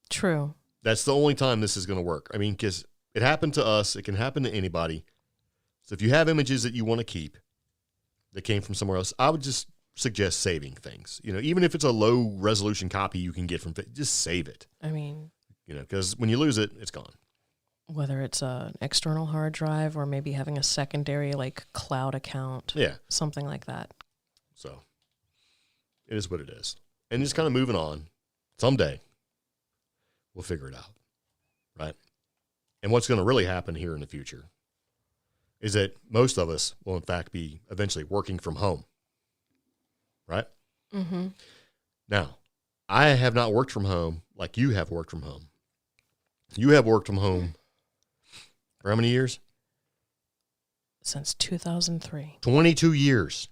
True. That's the only time this is going to work. I mean, because it happened to us. It can happen to anybody. So if you have images that you want to keep that came from somewhere else, I would just suggest saving things. You know, even if it's a low resolution copy you can get from, just save it. I mean, you know, because when you lose it, it's gone. Whether it's an external hard drive or maybe having a secondary like cloud account. Yeah. Something like that. So it is what it is. And just kind of moving on. Someday we'll figure it out. Right. And what's going to really happen here in the future is that most of us will in fact be eventually working from home. Right? Mm-hmm. Now, I have not worked from home like you have worked from home. You have worked from home for how many years? Since 2003. 22 years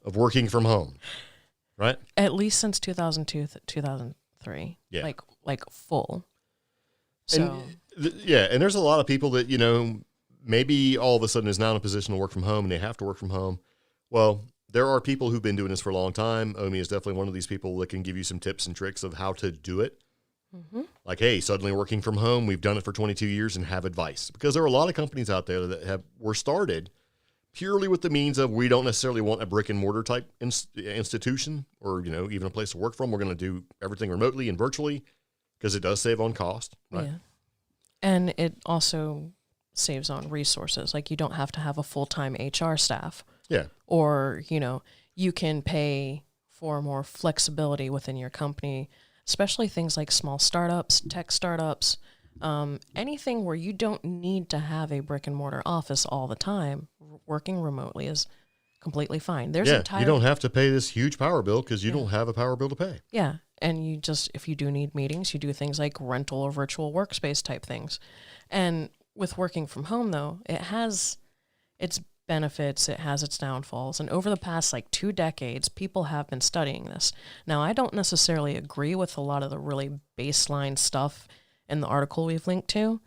of working from home, right? At least since 2002, 2003. Yeah. Like full. So. And there's a lot of people that, you know, maybe all of a sudden is now in a position to work from home and they have to work from home. Well, there are people who've been doing this for a long time. Omi is definitely one of these people that can give you some tips and tricks of how to do it. Mm-hmm. Like, hey, suddenly working from home, we've done it for 22 years and have advice. Because there are a lot of companies out there that were started purely with the means of, we don't necessarily want a brick and mortar type institution or, you know, even a place to work from. We're going to do everything remotely and virtually because it does save on cost. Right? Yeah. And it also saves on resources. Like, you don't have to have a full-time HR staff. Yeah. Or, you know, you can pay for more flexibility within your company, especially things like small startups, tech startups, anything where you don't need to have a brick and mortar office all the time. Working remotely is completely fine. You don't have to pay this huge power bill because you don't have a power bill to pay. Yeah. And you just, if you do need meetings, you do things like rental or virtual workspace type things. And with working from home, though, it has its benefits, it has its downfalls. And over the past 2 decades, people have been studying this. Now, I don't necessarily agree with a lot of the really baseline stuff in the article we've linked to,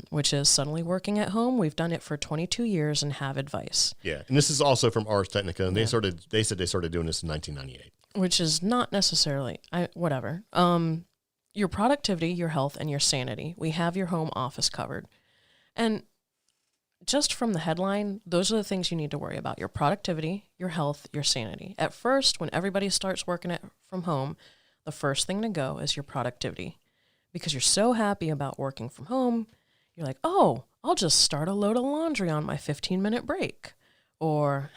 which is suddenly working at home. We've done it for 22 years and have advice. Yeah. And this is also from Ars Technica. And they said they started doing this in 1998. Which is not necessarily, whatever. Your productivity, your health, and your sanity. We have your home office covered. And just from the headline, those are the things you need to worry about. Your productivity, your health, your sanity. At first, when everybody starts working from home, the first thing to go is your productivity. Because you're so happy about working from home, you're like, oh, I'll just start a load of laundry on my 15-minute break. Or,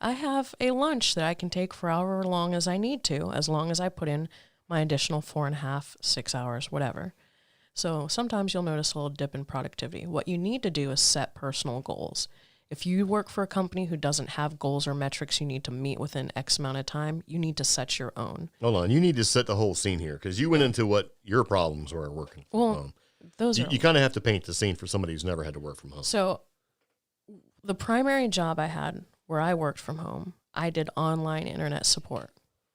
I have a lunch that I can take for however long as I need to, as long as I put in my additional 4.5, 6 hours, whatever. So sometimes you'll notice a little dip in productivity. What you need to do is set personal goals. If you work for a company who doesn't have goals or metrics you need to meet within X amount of time, you need to set your own. Hold on. You need to set the whole scene here because you went into what your problems were working from home. You kind of have to paint the scene for somebody who's never had to work from home. So the primary job I had where I worked from home, I did online internet support.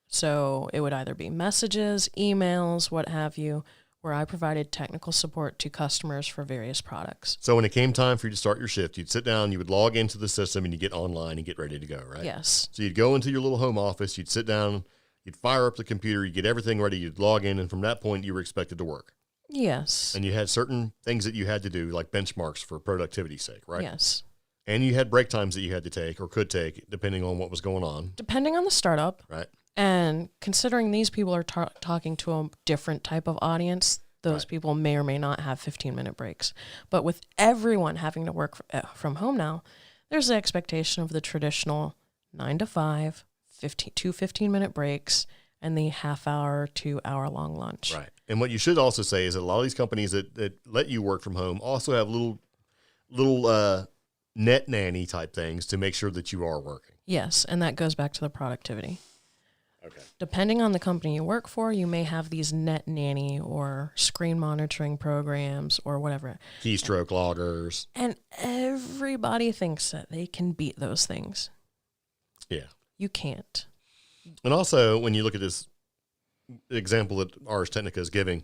So it would either be messages, emails, what have you, where I provided technical support to customers for various products. So when it came time for you to start your shift, you'd sit down, you would log into the system, and you get online and get ready to go, right? Yes. So you'd go into your little home office, you'd sit down, you'd fire up the computer, you'd get everything ready, you'd log in, and from that point, you were expected to work. Yes. And you had certain things that you had to do, like benchmarks for productivity's sake, right? Yes. And you had break times that you had to take or could take, depending on what was going on. Depending on the startup. Right. And considering these people are talking to a different type of audience, those people may or may not have 15-minute breaks. But with everyone having to work from home now, there's the expectation of the traditional 9 to 5, 2 15-minute breaks, and the half-hour, 2-hour-long lunch. Right. And what you should also say is that a lot of these companies that let you work from home also have little net nanny type things to make sure that you are working. Yes, and that goes back to the productivity. Okay. Depending on the company you work for, you may have these net nanny or screen monitoring programs or whatever. Keystroke loggers. And everybody thinks that they can beat those things. Yeah. You can't. And also, when you look at this example that Ars Technica is giving,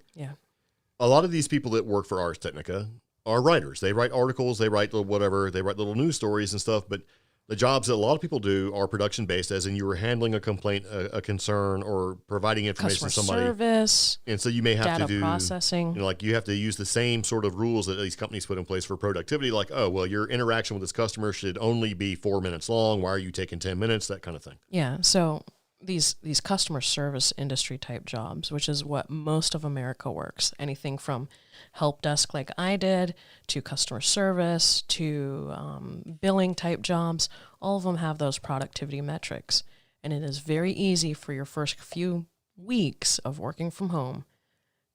a lot of these people that work for Ars Technica are writers. They write articles, they write little news stories and stuff, but the jobs that a lot of people do are production-based, as in you were handling a complaint, a concern, or providing information to somebody. Customer service, and so you may have to do processing. Like you have to use the same sort of rules that these companies put in place for productivity. Like, oh, well, your interaction with this customer should only be 4 minutes long. Why are you taking 10 minutes? That kind of thing. Yeah. So these customer service industry type jobs, which is what most of America works, anything from help desk like I did to customer service to billing type jobs, all of them have those productivity metrics. And it is very easy for your first few weeks of working from home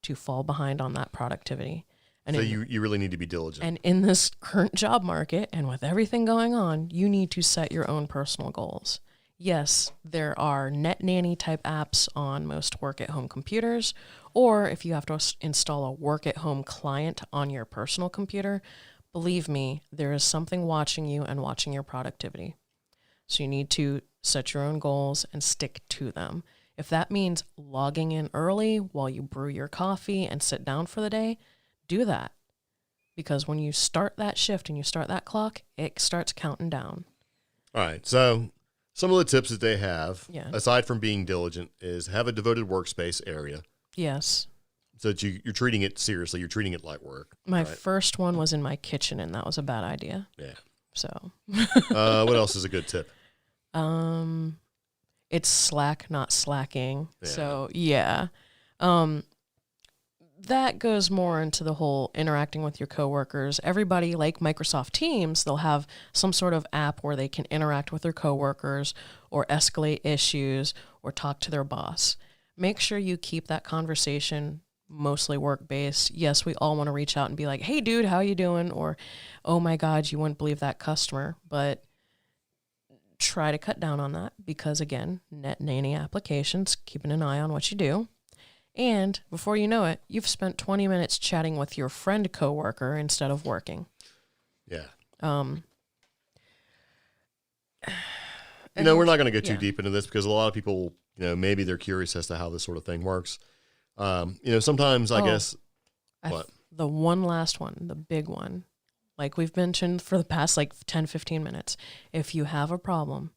to fall behind on that productivity. And so you really need to be diligent. And in this current job market and with everything going on, you need to set your own personal goals. Yes, there are net nanny type apps on most work-at-home computers, or if you have to install a work-at-home client on your personal computer, believe me, there is something watching you and watching your productivity. So you need to set your own goals and stick to them. If that means logging in early while you brew your coffee and sit down for the day, do that. Because when you start that shift and you start that clock, it starts counting down. All right, so some of the tips that they have, aside from being diligent, is have a devoted workspace area. Yes. So that you're treating it seriously. You're treating it like work. My first one was in my kitchen, and that was a bad idea. Yeah. So. What else is a good tip? It's slack, not slacking. Yeah. So, yeah. That goes more into the whole interacting with your coworkers. Everybody, like Microsoft Teams, they'll have some sort of app where they can interact with their coworkers or escalate issues or talk to their boss. Make sure you keep that conversation mostly work-based. Yes, we all want to reach out and be like, hey, dude, how you doing? Or, oh, my God, you wouldn't believe that customer. But try to cut down on that because, again, net nanny applications, keeping an eye on what you do. And before you know it, you've spent 20 minutes chatting with your friend coworker instead of working. Yeah. We're not going to go too deep into this because a lot of people, maybe they're curious as to how this sort of thing works. Sometimes I guess. What? The one last one, the big one, like we've mentioned for the past 10, 15 minutes. If you have a problem,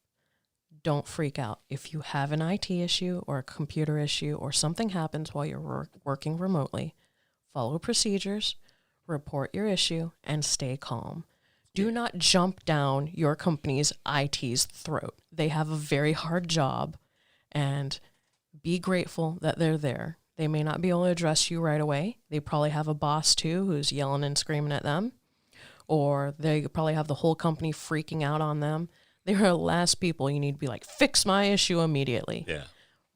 don't freak out. If you have an IT issue or a computer issue or something happens while you're working remotely, follow procedures, report your issue, and stay calm. Do not jump down your company's IT's throat. They have a very hard job, and be grateful that they're there. They may not be able to address you right away. They probably have a boss too who's yelling and screaming at them, or they probably have the whole company freaking out on them. They are the last people you need to be like, fix my issue immediately. Yeah.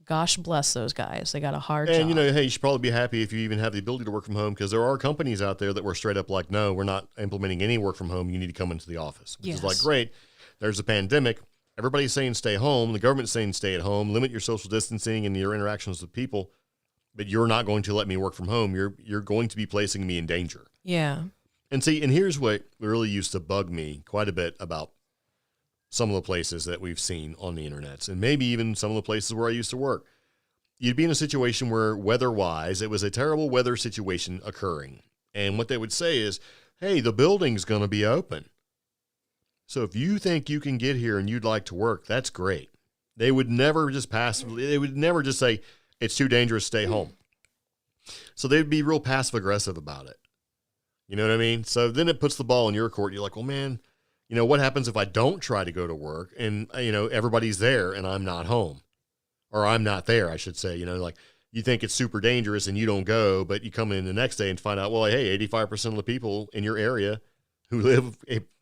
Gosh bless those guys. They got a hard job. And, hey, you should probably be happy if you even have the ability to work from home, because there are companies out there that were straight up like, no, we're not implementing any work from home. You need to come into the office, which is like, great. There's a pandemic. Everybody's saying stay home. The government's saying stay at home. Limit your social distancing and your interactions with people. But you're not going to let me work from home. You're going to be placing me in danger. Yeah. And see, and here's what really used to bug me quite a bit about some of the places that we've seen on the internet, and maybe even some of the places where I used to work. You'd be in a situation where weather-wise, it was a terrible weather situation occurring. And what they would say is, hey, the building's going to be open. So if you think you can get here and you'd like to work, that's great. They would never just say, it's too dangerous, stay home. So they'd be real passive-aggressive about it. You know what I mean? So then it puts the ball in your court. You're like, well, man, what happens if I don't try to go to work and, everybody's there and I'm not home? Or I'm not there, I should say. Like you think it's super dangerous and you don't go, but you come in the next day and find out, well, hey, 85% of the people in your area who live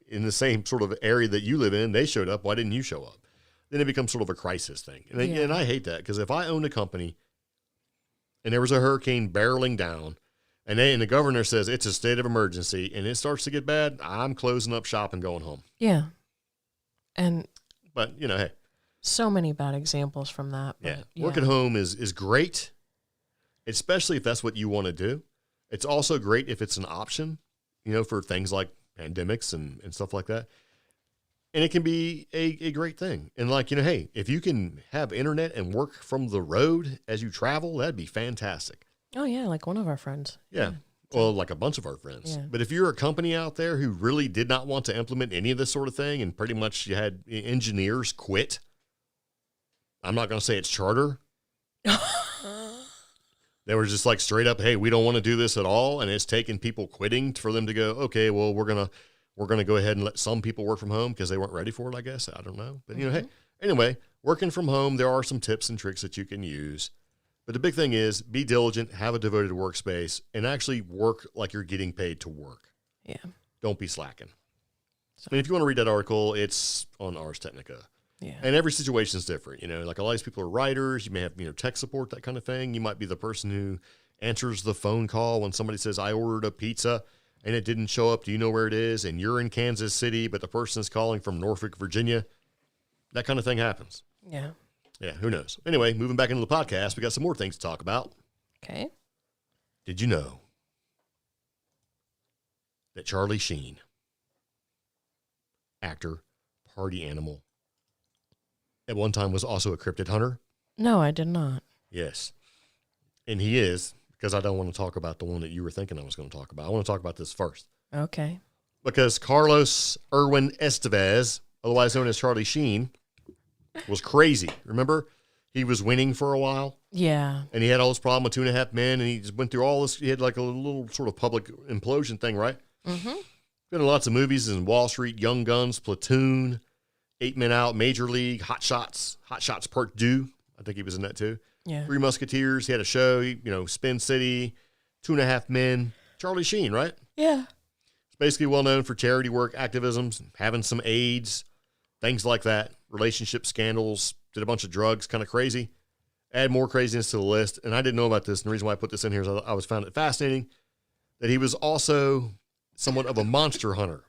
in the same sort of area that you live in, they showed up. Why didn't you show up? Then it becomes sort of a crisis thing. And I hate that, because if I owned a company and there was a hurricane barreling down and the governor says it's a state of emergency and it starts to get bad, I'm closing up shop and going home. Yeah. But, hey. So many bad examples from that. Yeah. Work at home is great, especially if that's what you want to do. It's also great if it's an option, for things like pandemics and stuff like that. And it can be a great thing. And like, hey, if you can have internet and work from the road as you travel, that'd be fantastic. Oh, yeah, like one of our friends. Yeah. Well, like a bunch of our friends. Yeah. But if you're a company out there who really did not want to implement any of this sort of thing, and pretty much you had engineers quit, I'm not going to say it's charter. They were just like straight up, hey, we don't want to do this at all. And it's taken people quitting for them to go, okay, well, we're going to go ahead and let some people work from home because they weren't ready for it, I guess. I don't know. But, hey, anyway, working from home, there are some tips and tricks that you can use. But the big thing is be diligent, have a devoted workspace, and actually work like you're getting paid to work. Yeah. Don't be slacking. I mean, if you want to read that article, it's on Ars Technica. Yeah. And every situation is different. Like a lot of these people are writers. You may have, tech support, that kind of thing. You might be the person who answers the phone call when somebody says, I ordered a pizza and it didn't show up. Do you know where it is? And you're in Kansas City, but the person is calling from Norfolk, Virginia. That kind of thing happens. Yeah. Yeah, who knows? Anyway, moving back into the podcast, we got some more things to talk about. Okay. Did you know that Charlie Sheen, actor, party animal, at one time was also a cryptid hunter? No, I did not. Yes. And he is, because I don't want to talk about the one that you were thinking I was going to talk about. I want to talk about this first. Okay. Because Carlos Irwin Estevez, otherwise known as Charlie Sheen, was crazy. Remember? He was winning for a while. Yeah. And he had all this problem with 2.5 Men, and he just went through all this. He had like a little sort of public implosion thing, right? Mm-hmm. Been in lots of movies in Wall Street, Young Guns, Platoon, 8 Men Out, Major League, Hot Shots Part 2. I think he was in that too. Yeah. Three Musketeers. He had a show, Spin City, 2.5 Men. Charlie Sheen, right? Yeah. He's basically well known for charity work, activism, having some AIDS, things like that, relationship scandals, did a bunch of drugs, kind of crazy. Add more craziness to the list. And I didn't know about this. And the reason why I put this in here is I found it fascinating that he was also somewhat of a monster hunter.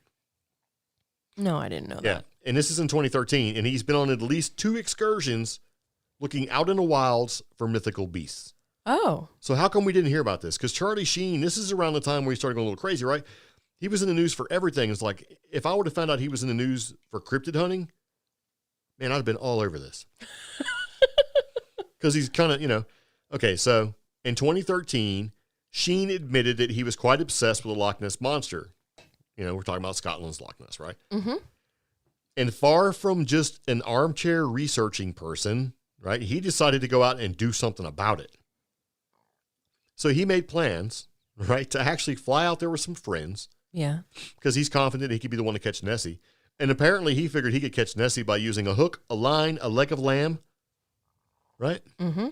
No, I didn't know that. Yeah. And this is in 2013. And he's been on at least 2 excursions looking out in the wilds for mythical beasts. Oh. So how come we didn't hear about this? Because Charlie Sheen, this is around the time where he started going a little crazy, right? He was in the news for everything. It's like, if I would have found out he was in the news for cryptid hunting, man, I'd have been all over this. Because he's kind of, Okay, so in 2013, Sheen admitted that he was quite obsessed with the Loch Ness Monster. We're talking about Scotland's Loch Ness, right? Mm-hmm. And far from just an armchair researching person, right, he decided to go out and do something about it. So he made plans, right, to actually fly out there with some friends. Yeah. Because he's confident he could be the one to catch Nessie. And apparently he figured he could catch Nessie by using a hook, a line, a leg of lamb, right? Mm-hmm.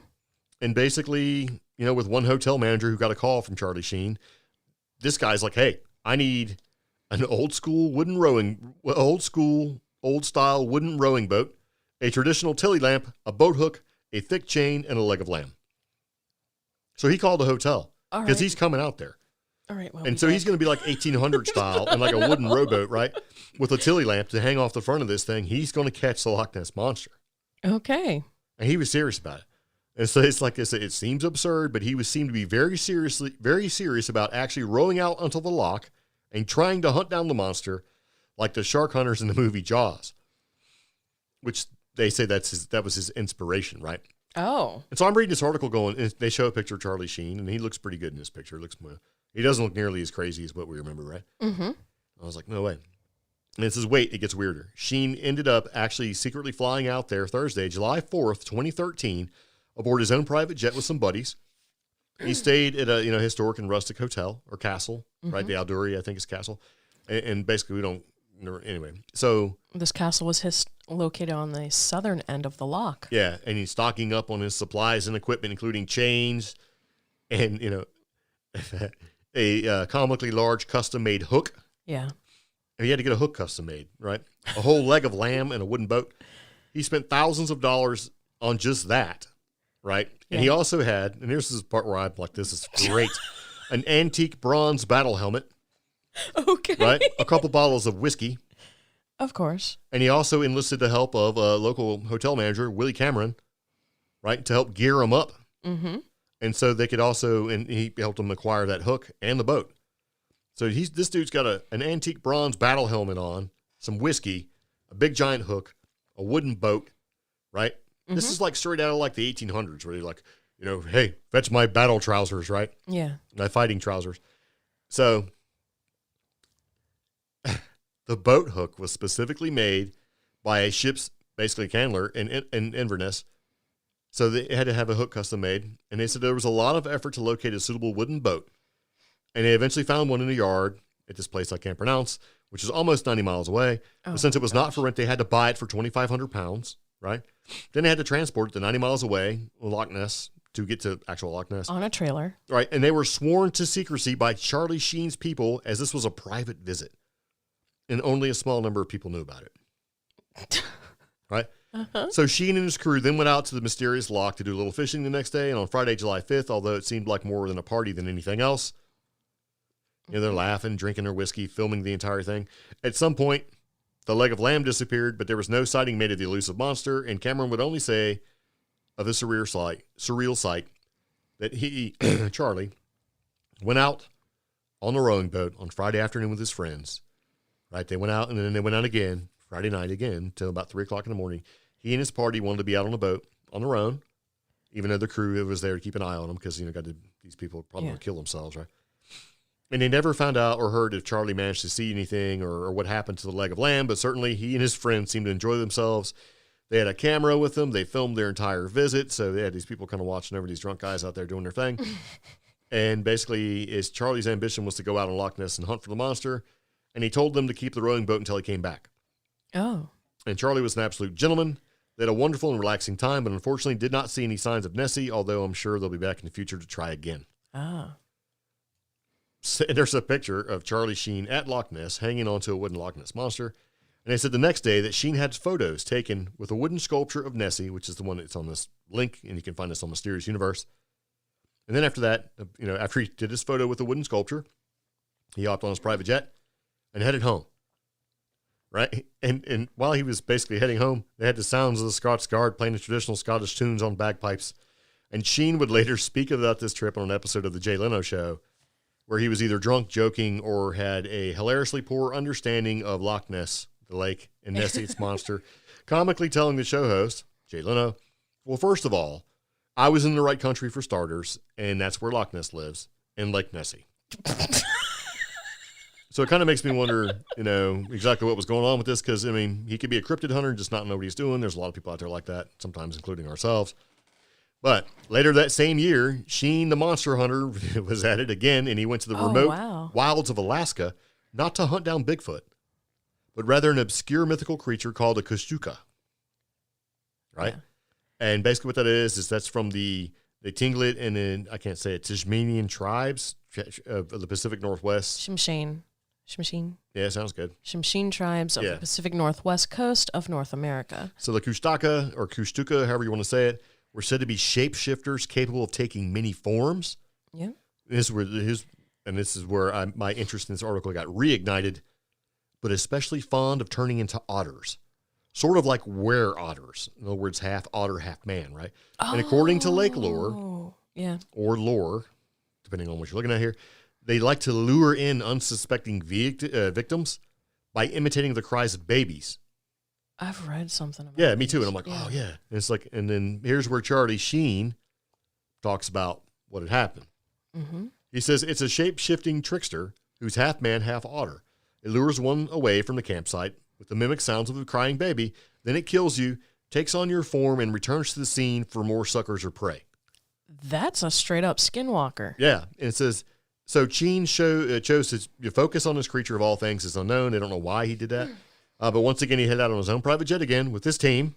And basically, with one hotel manager who got a call from Charlie Sheen, this guy's like, hey, I need an old school old-style wooden rowing boat, a traditional tilly lamp, a boat hook, a thick chain, and a leg of lamb. So he called the hotel because he's coming out there. All right. Well, and so he's going to be like 1800 style and like a wooden rowboat, right? With a tilly lamp to hang off the front of this thing. He's going to catch the Loch Ness Monster. Okay. And he was serious about it. And so it's like I said, it seems absurd, but he seemed to be very serious about actually rowing out onto the loch and trying to hunt down the monster like the shark hunters in the movie Jaws, which they say that was his inspiration, right? Oh. And so I'm reading this article going, and they show a picture of Charlie Sheen, and he looks pretty good in this picture. He doesn't look nearly as crazy as what we remember, right? Mm-hmm. I was like, no way. And it says, wait, it gets weirder. Sheen ended up actually secretly flying out there Thursday, July 4th, 2013, aboard his own private jet with some buddies. He stayed at a historic and rustic hotel or castle, right? The Alduri, I think, is castle. And basically, we don't anyway. So this castle was located on the southern end of the loch. Yeah, and he's stocking up on his supplies and equipment, including chains and a comically large custom-made hook. Yeah. And he had to get a hook custom-made, right? A whole leg of lamb and a wooden boat. He spent thousands of dollars on just that, right? And he also had, and here's this part where I'm like, this is great, an antique bronze battle helmet. Okay. Right? A couple bottles of whiskey. Of course. And he also enlisted the help of a local hotel manager, Willie Cameron, right, to help gear him up. Mm-hmm. And so they could also, and he helped him acquire that hook and the boat. So this dude's got an antique bronze battle helmet on, some whiskey, a big giant hook, a wooden boat, right? Mm-hmm. This is like straight out of like the 1800s where you're like, hey, fetch my battle trousers, right? Yeah. My fighting trousers. So the boat hook was specifically made by a ship's basically handler in Inverness. So they had to have a hook custom made. And they said there was a lot of effort to locate a suitable wooden boat. And they eventually found one in a yard at this place I can't pronounce, which is almost 90 miles away. Oh, but since it was not for rent, they had to buy it for 2,500 pounds, right? Then they had to transport it to 90 miles away, Loch Ness, to get to actual Loch Ness. On a trailer. Right. And they were sworn to secrecy by Charlie Sheen's people as this was a private visit. And only a small number of people knew about it. Right? Uh-huh. So Sheen and his crew then went out to the mysterious loch to do a little fishing the next day. And on Friday, July 5th, although it seemed like more than a party than anything else, they're laughing, drinking their whiskey, filming the entire thing. At some point, the leg of lamb disappeared, but there was no sighting made of the elusive monster. And Cameron would only say of the surreal sight that he, Charlie, went out on the rowing boat on Friday afternoon with his friends. Right, they went out, and then they went out again, Friday night again, till about 3 o'clock in the morning. He and his party wanted to be out on the boat on their own, even though the crew was there to keep an eye on them because, these people probably would kill themselves, right? And they never found out or heard if Charlie managed to see anything or what happened to the leg of lamb, but certainly he and his friends seemed to enjoy themselves. They had a camera with them. They filmed their entire visit, so they had these people kind of watching over these drunk guys out there doing their thing. And basically, Charlie's ambition was to go out on Loch Ness and hunt for the monster. And he told them to keep the rowing boat until he came back. Oh. And Charlie was an absolute gentleman. They had a wonderful and relaxing time, but unfortunately did not see any signs of Nessie, although I'm sure they'll be back in the future to try again. Ah. So there's a picture of Charlie Sheen at Loch Ness hanging onto a wooden Loch Ness monster. And they said the next day that Sheen had photos taken with a wooden sculpture of Nessie, which is the one that's on this link, and you can find this on Mysterious Universe. And then after that, after he did his photo with the wooden sculpture, he hopped on his private jet and headed home, right? And while he was basically heading home, they had the sounds of the Scots Guard playing the traditional Scottish tunes on bagpipes. And Sheen would later speak about this trip on an episode of The Jay Leno Show, where he was either drunk, joking, or had a hilariously poor understanding of Loch Ness, the lake, and Nessie, its monster, comically telling the show host, Jay Leno, well, first of all, I was in the right country for starters, and that's where Loch Ness lives, in Lake Nessie. So it kind of makes me wonder, exactly what was going on with this, because, he could be a cryptid hunter and just not know what he's doing. There's a lot of people out there like that, sometimes including ourselves. But later that same year, Sheen, the monster hunter, was at it again, and he went to the remote wilds of Alaska, not to hunt down Bigfoot, but rather an obscure mythical creature called a Kushuka. Right? Yeah. And basically what that is that's from the Tlingit and I can't say it, Tasmanian tribes of the Pacific Northwest. Shimshane. Shimsheen. Yeah, sounds good. Shimsheen tribes of the Pacific Northwest coast of North America. So the Kushtaka, or Kushtuka, however you want to say it, were said to be shapeshifters capable of taking many forms. Yeah. This is where my interest in this article got reignited, but especially fond of turning into otters. Sort of like were-otters. In other words, half otter, half man, right? Oh. And according to lake lore, or lore, depending on what you're looking at here, they like to lure in unsuspecting victims by imitating the cries of babies. I've read something about Yeah, me too. And I'm like, oh, yeah. And it's like, and then here's where Charlie Sheen talks about what had happened. Mm-hmm. He says, it's a shape-shifting trickster who's half man, half otter. It lures one away from the campsite with the mimic sounds of a crying baby. Then it kills you, takes on your form, and returns to the scene for more suckers or prey. That's a straight-up skinwalker. Yeah. And it says... So Sheen chose to focus on this creature of all things is unknown. They don't know why he did that. But once again, he headed out on his own private jet again with his team,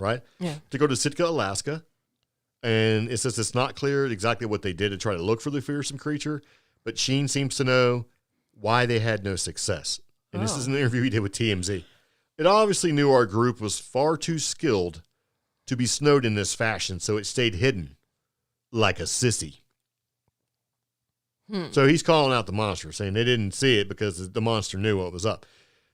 right? Yeah. To go to Sitka, Alaska. And it says it's not clear exactly what they did to try to look for the fearsome creature, but Sheen seems to know why they had no success. And this is an interview he did with TMZ. It obviously knew our group was far too skilled to be snowed in this fashion, so it stayed hidden like a sissy. So he's calling out the monster, saying they didn't see it because the monster knew what was up.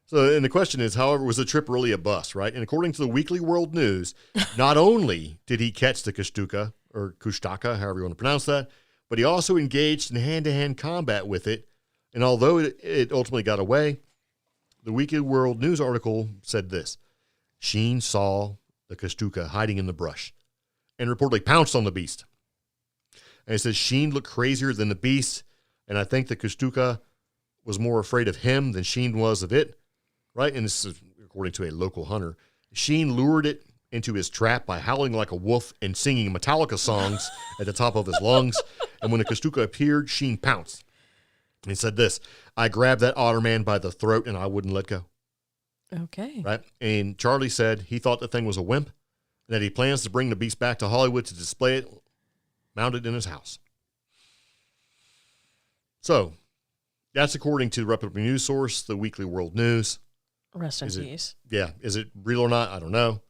So, and the question is, however, was the trip really a bust, right? And according to the Weekly World News, not only did he catch the Kushtaka, or Kushtaka, however you want to pronounce that, but he also engaged in hand-to-hand combat with it. And although it ultimately got away, the Weekly World News article said this: Sheen saw the Kushtaka hiding in the brush and reportedly pounced on the beast. And it says Sheen looked crazier than the beast, and I think the Kushtaka was more afraid of him than Sheen was of it, right? And this is according to a local hunter. Sheen lured it into his trap by howling like a wolf and singing Metallica songs at the top of his lungs. And when the Kushtaka appeared, Sheen pounced. And he said this: I grabbed that otter man by the throat and I wouldn't let go. Okay. Right? And Charlie said he thought the thing was a wimp and that he plans to bring the beast back to Hollywood to display it mounted in his house. So, that's according to the reputable news source, the Weekly World News. Rest in peace. Yeah. Is it real or not? I don't know.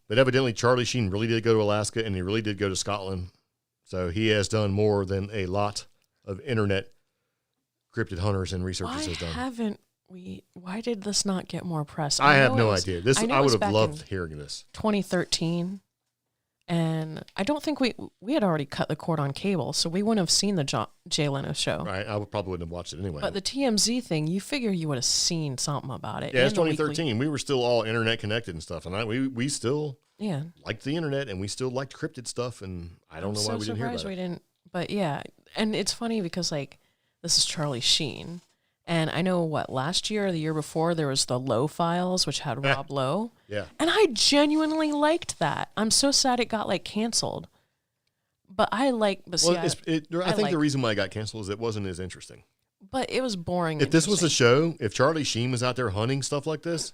But evidently, Charlie Sheen really did go to Alaska, and he really did go to Scotland. So he has done more than a lot of internet cryptid hunters and researchers has done. Why did this not get more press? I have no idea. I would have loved hearing this. 2013. And I don't think we had already cut the cord on cable, so we wouldn't have seen the Jay Leno show. Right, I probably wouldn't have watched it anyway. But the TMZ thing, you figure you would have seen something about it. Yeah, it's 2013. We were still all internet connected and stuff, and we still liked the internet, and we still liked cryptid stuff, and I don't know why we didn't hear about it. We didn't, but yeah, and it's funny because like this is Charlie Sheen. And I know, last year or the year before, there was the Lowe Files, which had Rob Lowe. Yeah. And I genuinely liked that. I'm so sad it got, canceled. But I like... I think the reason why it got canceled is it wasn't as interesting. But it was boring. If this was a show, if Charlie Sheen was out there hunting stuff like this,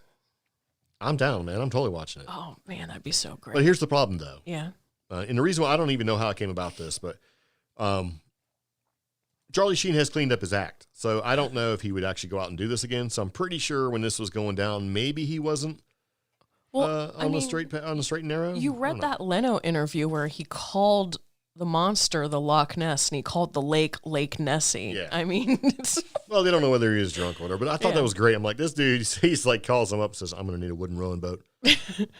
I'm down, man. I'm totally watching it. Oh, man, that'd be so great. But here's the problem, though. Yeah. And the reason why I don't even know how I came about this, but... Charlie Sheen has cleaned up his act, so I don't know if he would actually go out and do this again. So I'm pretty sure when this was going down, maybe he wasn't on the straight and narrow. You read that Leno interview where he called the monster the Loch Ness, and he called the Lake Nessie. Yeah. I mean, well, they don't know whether he is drunk or whatever, but I thought that was great. I'm like, this dude, he's like calls him up and says, I'm going to need a wooden rowing boat,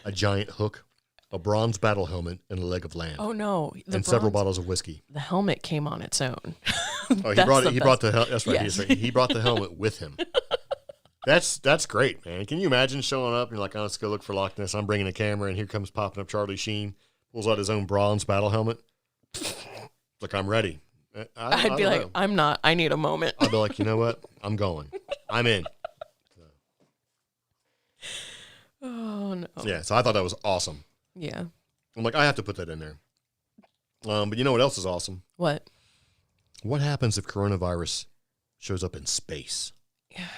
a giant hook, a bronze battle helmet, and a leg of lamb. Oh no! Several bottles of whiskey. The helmet came on its own. Oh, he brought the that's right. Yes. He brought the helmet with him. That's great, man. Can you imagine showing up and you're like, oh, let's go look for Loch Ness. I'm bringing a camera, and here comes popping up Charlie Sheen, pulls out his own bronze battle helmet. Like, I'm ready. I'd be like, I'm not. I need a moment. I'd be like, you know what? I'm going. I'm in. Oh no. Yeah. So I thought that was awesome. Yeah. I'm like, I have to put that in there. But you know what else is awesome? What? What happens if coronavirus shows up in space? Yeah.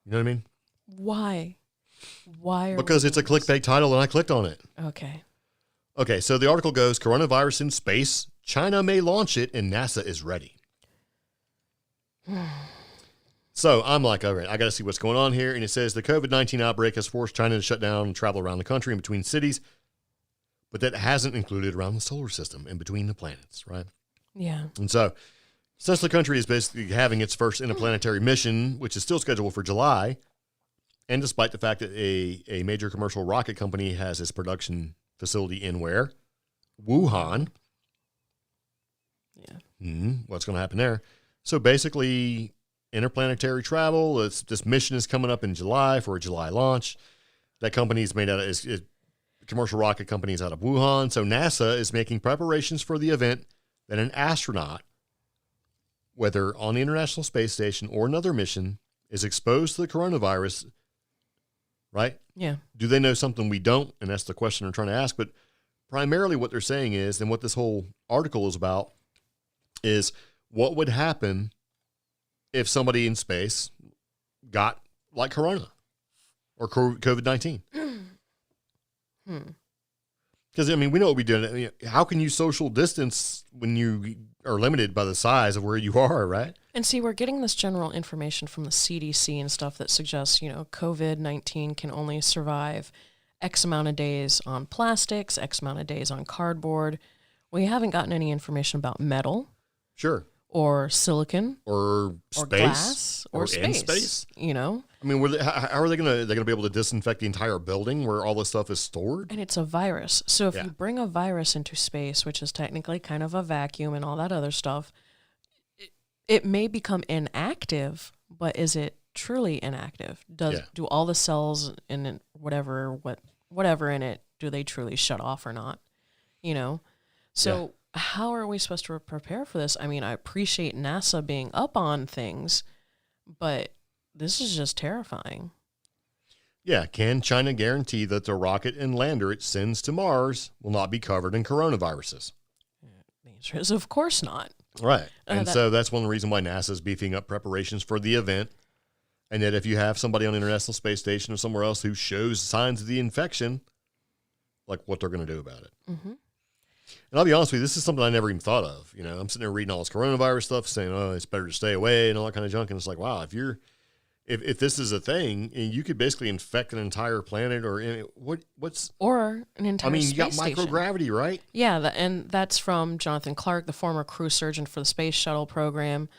You know what I mean? Why? Why? Because it's a clickbait title and I clicked on it. Okay, so the article goes, coronavirus in space, China may launch it and NASA is ready. So I'm like, all right, I got to see what's going on here. And it says the COVID-19 outbreak has forced China to shut down and travel around the country in between cities, but that hasn't included around the solar system in between the planets, right? Yeah. And so since the country is basically having its first interplanetary mission, which is still scheduled for July, and despite the fact that a major commercial rocket company has its production facility in where? Wuhan. Yeah. What's going to happen there? So basically, interplanetary travel, this mission is coming up in July for a July launch. That company is made out of, is commercial rocket companies out of Wuhan. So NASA is making preparations for the event that an astronaut, whether on the International Space Station or another mission, is exposed to the coronavirus, right? Yeah. Do they know something we don't? And that's the question I'm trying to ask. But primarily what they're saying is, and what this whole article is about, is what would happen if somebody in space got like corona or COVID-19. Because, I mean, we know what we do. I mean, how can you social distance when you are limited by the size of where you are, right? And see, we're getting this general information from the CDC and stuff that suggests, COVID-19 can only survive X amount of days on plastics, X amount of days on cardboard. We haven't gotten any information about metal. Sure. Or silicon. Or space. Or glass. Or space. In space. I mean, how are they going to? They're going to be able to disinfect the entire building where all this stuff is stored? And it's a virus. So if you bring a virus into space, which is technically kind of a vacuum and all that other stuff, it may become inactive, but is it truly inactive? Do all the cells in it, whatever in it, do they truly shut off or not? So how are we supposed to prepare for this? I mean, I appreciate NASA being up on things, but this is just terrifying. Yeah. Can China guarantee that the rocket and lander it sends to Mars will not be covered in coronaviruses? The answer is, of course not. Right. And so that's one of the reasons why NASA is beefing up preparations for the event. And that if you have somebody on the International Space Station or somewhere else who shows signs of the infection, like what they're going to do about it. Mm-hmm. And I'll be honest with you, this is something I never even thought of. I'm sitting there reading all this coronavirus stuff, saying, oh, it's better to stay away and all that kind of junk. And it's like, wow, if this is a thing, you could basically infect an entire planet or or an entire space you got station. Microgravity, right? Yeah, and that's from Jonathan Clark, the former crew surgeon for the Space Shuttle program.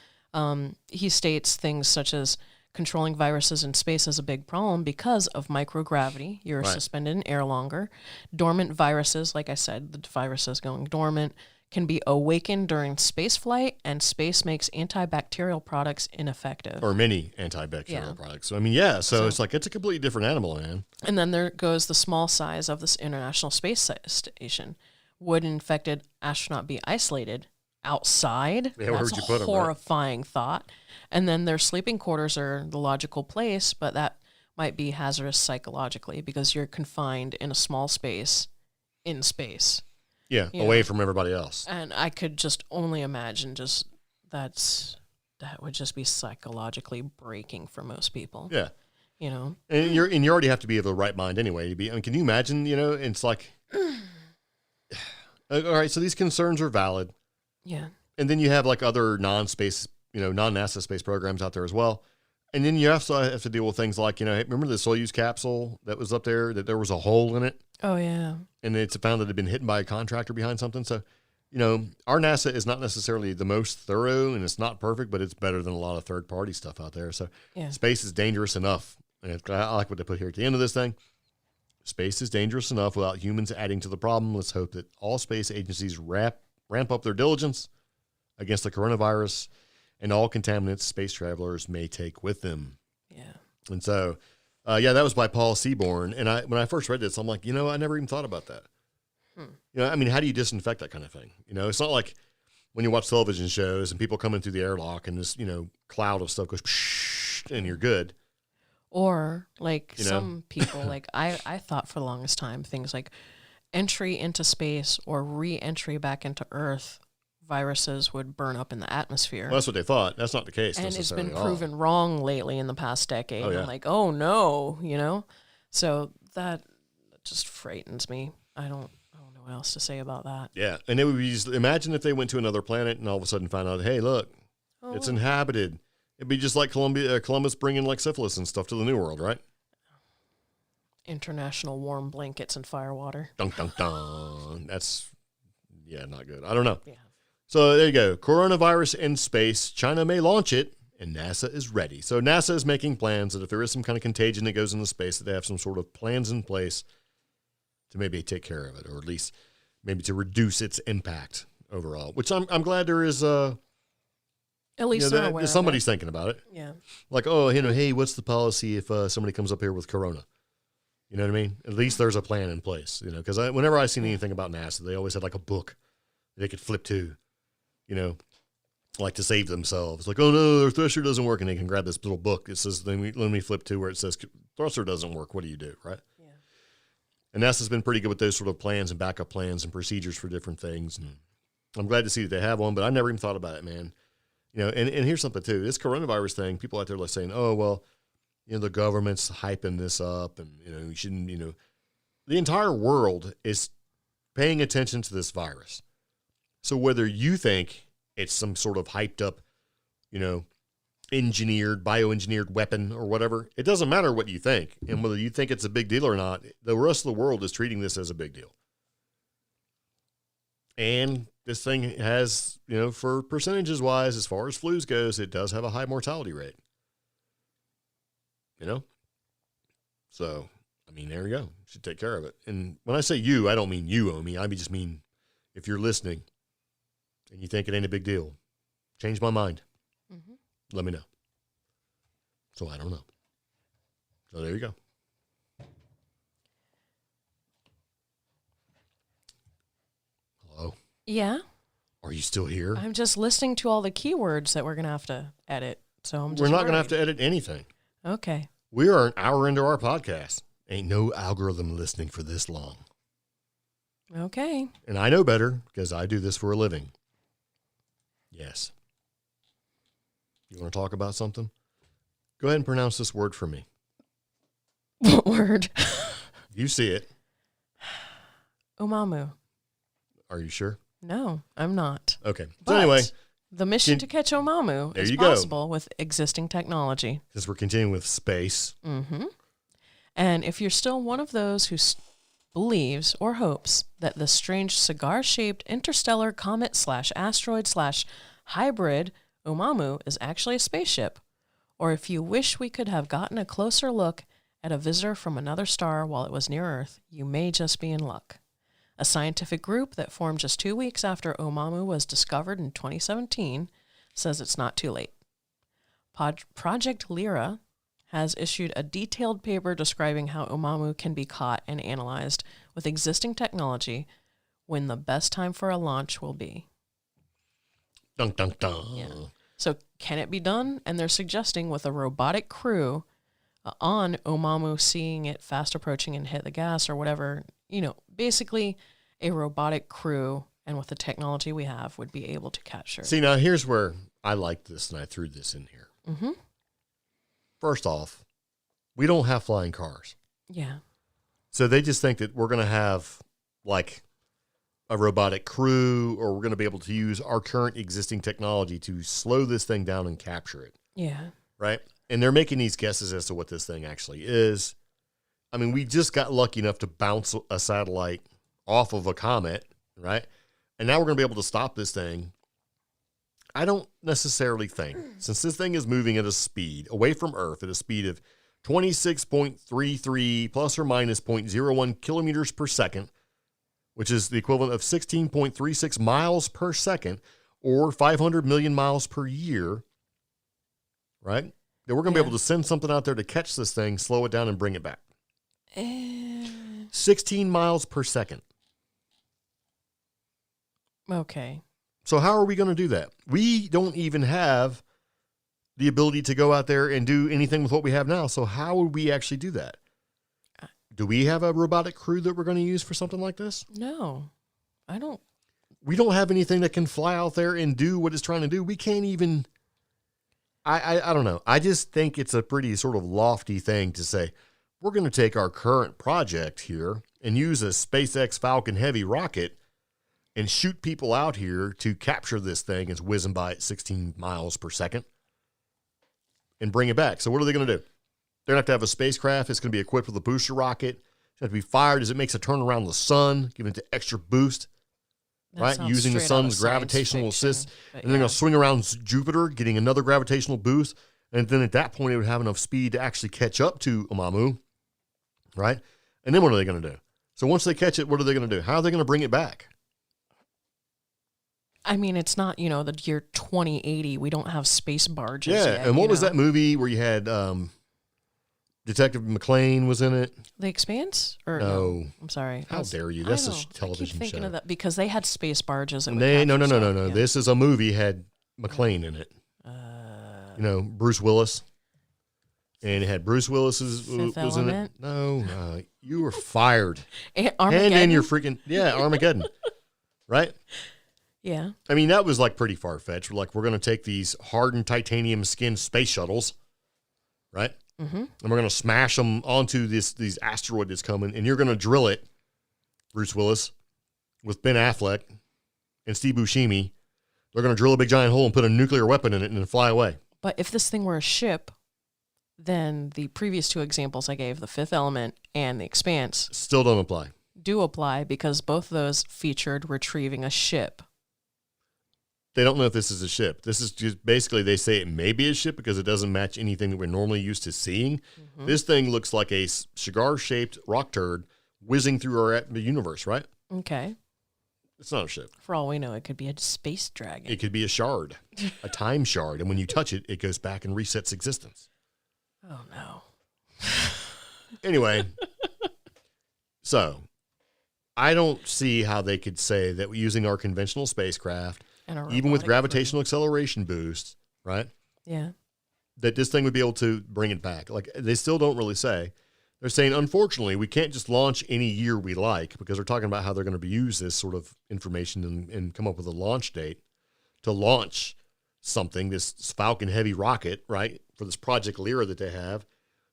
He states things such as controlling viruses in space is a big problem because of microgravity. You're suspended in air longer. Dormant viruses, like I said, the viruses going dormant, can be awakened during space flight, and space makes antibacterial products ineffective. Or many antibacterial products. So, it's like it's a completely different animal, man. And then there goes the small size of this International Space Station. Would an infected astronaut be isolated outside? Yeah, where would you put them? Horrifying thought. And then their sleeping quarters are the logical place, but that might be hazardous psychologically because you're confined in a small space in space. Yeah, away from everybody else. And I could just only imagine that would just be psychologically breaking for most people. Yeah. And you already have to be of the right mind anyway to be. I mean, can you imagine, it's like all right, so these concerns are valid. Yeah. And then you have like other non-space, non-NASA space programs out there as well. And then you also have to deal with things like, remember the Soyuz capsule that was up there, that there was a hole in it? Oh, yeah. And it's found that it had been hit by a contractor behind something. So, our NASA is not necessarily the most thorough and it's not perfect, but it's better than a lot of third-party stuff out there. So space is dangerous enough. And I like what they put here at the end of this thing. Space is dangerous enough without humans adding to the problem. Let's hope that all space agencies ramp up their diligence against the coronavirus and all contaminants space travelers may take with them. Yeah. And so, that was by Paul Seaborn. And when I first read this, I'm like, I never even thought about that. How do you disinfect that kind of thing? It's not like when you watch television shows and people come in through the airlock and this, cloud of stuff goes and you're good. Or like some people, like I thought for the longest time, things like entry into space or re-entry back into Earth, viruses would burn up in the atmosphere. Well, that's what they thought. That's not the case. And it's been proven wrong lately in the past decade. Oh, yeah. I'm like, oh no, So that just frightens me. I don't know what else to say about that. Yeah. And it would be imagine if they went to another planet and all of a sudden found out, hey, look, it's inhabited. It'd be just like Columbus bringing like syphilis and stuff to the New World, right? International warm blankets and firewater. Dun, dun, dun. That's, not good. I don't know. Yeah. So there you go. Coronavirus in space. China may launch it, and NASA is ready. So NASA is making plans that if there is some kind of contagion that goes into space, that they have some sort of plans in place to maybe take care of it, or at least maybe to reduce its impact overall, which I'm glad there is at least somebody's thinking about it. Yeah. Like, hey, what's the policy if somebody comes up here with corona? You know what I mean? At least there's a plan in place, because whenever I seen anything about NASA, they always had like a book they could flip to, like to save themselves. Like, oh no, their thruster doesn't work. And they can grab this little book. It says, let me flip to where it says thruster doesn't work. What do you do? Right. Yeah. And NASA's been pretty good with those sort of plans and backup plans and procedures for different things. And I'm glad to see that they have one, but I never even thought about it, man. And here's something too, this coronavirus thing, people out there like saying, oh, well, the government's hyping this up and, you shouldn't, the entire world is paying attention to this virus. So whether you think it's some sort of hyped up, bioengineered weapon or whatever, it doesn't matter what you think. And whether you think it's a big deal or not, the rest of the world is treating this as a big deal. And this thing has, for percentages wise, as far as flus goes, it does have a high mortality rate. So, there you go. Should take care of it. And when I say you, I don't mean you, Omi. I just mean if you're listening and you think it ain't a big deal, change my mind. Mm-hmm. Let me know. So I don't know. So there you go. Hello? Yeah? Are you still here? I'm just listening to all the keywords that we're going to have to edit. So we're not going to have to edit anything. Okay. We are an hour into our podcast. Ain't no algorithm listening for this long. Okay. And I know better because I do this for a living. Yes. You want to talk about something? Go ahead and pronounce this word for me. What word? You see it. Oumuamua. Are you sure? No, I'm not. Okay. So but anyway. The mission to catch Oumuamua is possible with existing technology. Since we're continuing with space. Mm-hmm. And if you're still one of those who believes or hopes that the strange cigar-shaped interstellar comet/asteroid/hybrid Oumuamua is actually a spaceship, or if you wish we could have gotten a closer look at a visitor from another star while it was near Earth, you may just be in luck. A scientific group that formed just 2 weeks after Oumuamua was discovered in 2017 says it's not too late. Project Lyra has issued a detailed paper describing how Oumuamua can be caught and analyzed with existing technology, when the best time for a launch will be. Dun, dun, dun. Yeah. So can it be done? And they're suggesting with a robotic crew on Oumuamua, seeing it fast approaching and hit the gas or whatever, basically a robotic crew, and with the technology we have, would be able to capture. See, now here's where I like this, and I threw this in here. Mm-hmm. First off, we don't have flying cars. Yeah. So they just think that we're going to have like a robotic crew, or we're going to be able to use our current existing technology to slow this thing down and capture it. Yeah. Right? And they're making these guesses as to what this thing actually is. I mean, we just got lucky enough to bounce a satellite off of a comet, right? And now we're going to be able to stop this thing. I don't necessarily think, since this thing is moving at a speed away from Earth at a speed of 26.33 plus or minus 0.01 kilometers per second, which is the equivalent of 16.36 miles per second or 500 million miles per year, right? That we're going to be able to send something out there to catch this thing, slow it down, and bring it back. 16 miles per second. Okay. So how are we going to do that? We don't even have the ability to go out there and do anything with what we have now. So how would we actually do that? Do we have a robotic crew that we're going to use for something like this? No, I don't. We don't have anything that can fly out there and do what it's trying to do. We can't even. I don't know. I just think it's a pretty sort of lofty thing to say, we're going to take our current project here and use a SpaceX Falcon Heavy rocket and shoot people out here to capture this thing as whizzing by at 16 miles per second. and bring it back. So what are they going to do? They're going to have a spacecraft. It's going to be equipped with a booster rocket. It's going to be fired as it makes a turn around the sun, giving it the extra boost, right? Using the sun's gravitational assist. And they're going to swing around Jupiter, getting another gravitational boost. And then at that point, it would have enough speed to actually catch up to Oumuamua, right? And then what are they going to do? So once they catch it, what are they going to do? How are they going to bring it back? I mean, it's not, you know, the year 2080. We don't have space barges yet. Yeah, and what was that movie where you had Detective McClane was in it? The Expanse? Or no. I'm sorry. How dare you? That's a television show. I keep thinking of that because they had space barges. No. Yeah. This is a movie had McClane in it. You know, Bruce Willis. And it had Bruce Willis was in it. No, you were fired. Armageddon? And your freaking, Armageddon. Right? Yeah. I mean, that was like pretty far-fetched. We're going to take these hardened titanium skin space shuttles, right? Mm-hmm. And we're going to smash them onto these asteroid that's coming, and you're going to drill it, Bruce Willis, with Ben Affleck and Steve Buscemi. They're going to drill a big giant hole and put a nuclear weapon in it and then fly away. But if this thing were a ship, then the previous two examples I gave, The Fifth Element and The Expanse, still don't apply. Do apply because both of those featured retrieving a ship. They don't know if this is a ship. This is just basically they say it may be a ship because it doesn't match anything that we're normally used to seeing. Mm-hmm. This thing looks like a cigar-shaped rock turd whizzing through the universe, right? Okay. It's not a ship. For all we know, it could be a space dragon. It could be a shard, a time shard. And when you touch it, it goes back and resets existence. Oh, no. Anyway, so I don't see how they could say that using our conventional spacecraft, even with gravitational acceleration boosts, right? Yeah. That this thing would be able to bring it back. Like, they still don't really say. They're saying, unfortunately, we can't just launch any year we like because they're talking about how they're going to use this sort of information and come up with a launch date to launch something, this Falcon Heavy rocket, right, for this Project Lyra that they have.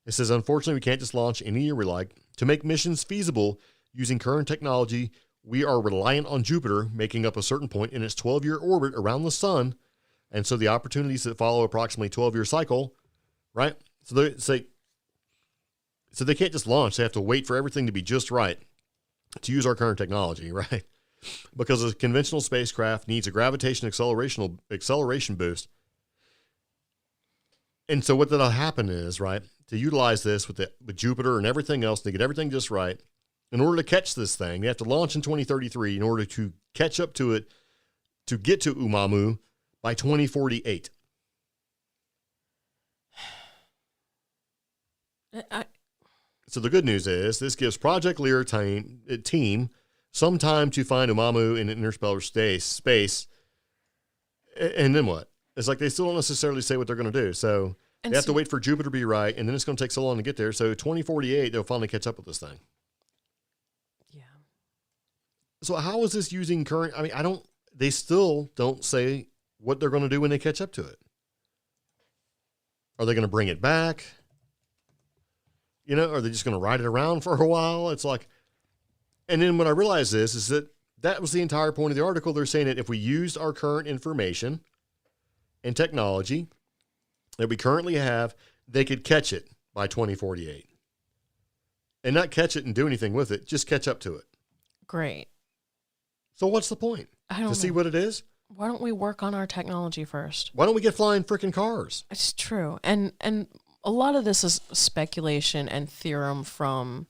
It says, unfortunately, we can't just launch any year we like. To make missions feasible using current technology, we are reliant on Jupiter making up a certain point in its 12-year orbit around the sun. And so the opportunities that follow approximately 12-year cycle, right? So they say, so they can't just launch. They have to wait for everything to be just right to use our current technology, right? Because a conventional spacecraft needs a gravitation acceleration boost. And so what that'll happen is, right, to utilize this with Jupiter and everything else, to get everything just right, in order to catch this thing, they have to launch in 2033 in order to catch up to it, to get to Oumuamua by 2048. So the good news is this gives Project Lyra team some time to find Oumuamua in interstellar space. And then what? It's like they still don't necessarily say what they're going to do. So they have to wait for Jupiter to be right, and then it's going to take so long to get there. So 2048, they'll finally catch up with this thing. Yeah. So how is this using current? I mean, they still don't say what they're going to do when they catch up to it. Are they going to bring it back? You know, are they just going to ride it around for a while? It's like, and then what I realized is that was the entire point of the article. They're saying that if we used our current information and technology that we currently have, they could catch it by 2048. And not catch it and do anything with it, just catch up to it. Great. So what's the point? To see what it is? Why don't we work on our technology first? Why don't we get flying freaking cars? It's true. And a lot of this is speculation and theorem from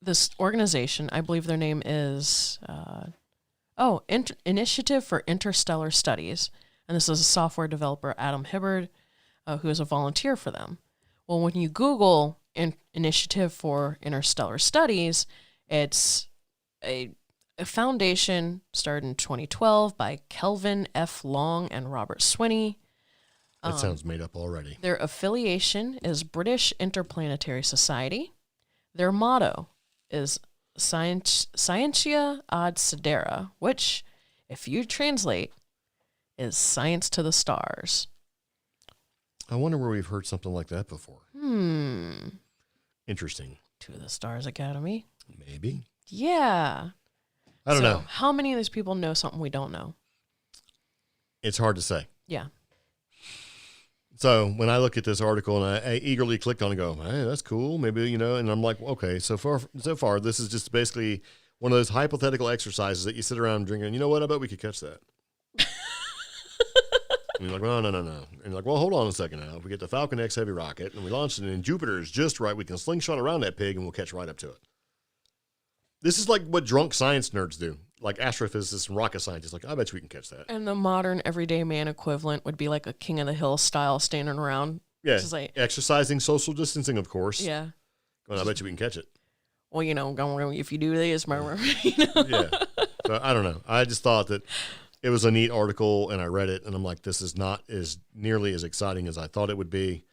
this organization. I believe their name is Initiative for Interstellar Studies. And this is a software developer, Adam Hibbard, who is a volunteer for them. Well, when you Google Initiative for Interstellar Studies, it's a foundation started in 2012 by Kelvin F. Long and Robert Swinney. That sounds made up already. Their affiliation is British Interplanetary Society. Their motto is Scientia ad Sidera, which, if you translate, is science to the stars. I wonder where we've heard something like that before. Interesting. To the Stars Academy? Maybe. Yeah. I don't know. How many of these people know something we don't know? It's hard to say. Yeah. So when I look at this article and I eagerly clicked on it and go, hey, that's cool. Maybe, and I'm like, okay, so far, this is just basically one of those hypothetical exercises that you sit around drinking. You know what? I bet we could catch that. And you're like, no. And you're like, well, hold on a second now. If we get the Falcon X Heavy rocket and we launch it and Jupiter is just right, we can slingshot around that pig and we'll catch right up to it. This is like what drunk science nerds do. Like astrophysicists and rocket scientists. Like, I bet you we can catch that. And the modern everyday man equivalent would be like a King of the Hill style standing around. Yeah, like, exercising, social distancing, of course. Yeah. Well, I bet you we can catch it. Well, if you do this, Yeah. So, I don't know. I just thought that it was a neat article, and I read it, and I'm like, this is not as nearly as exciting as I thought it would be.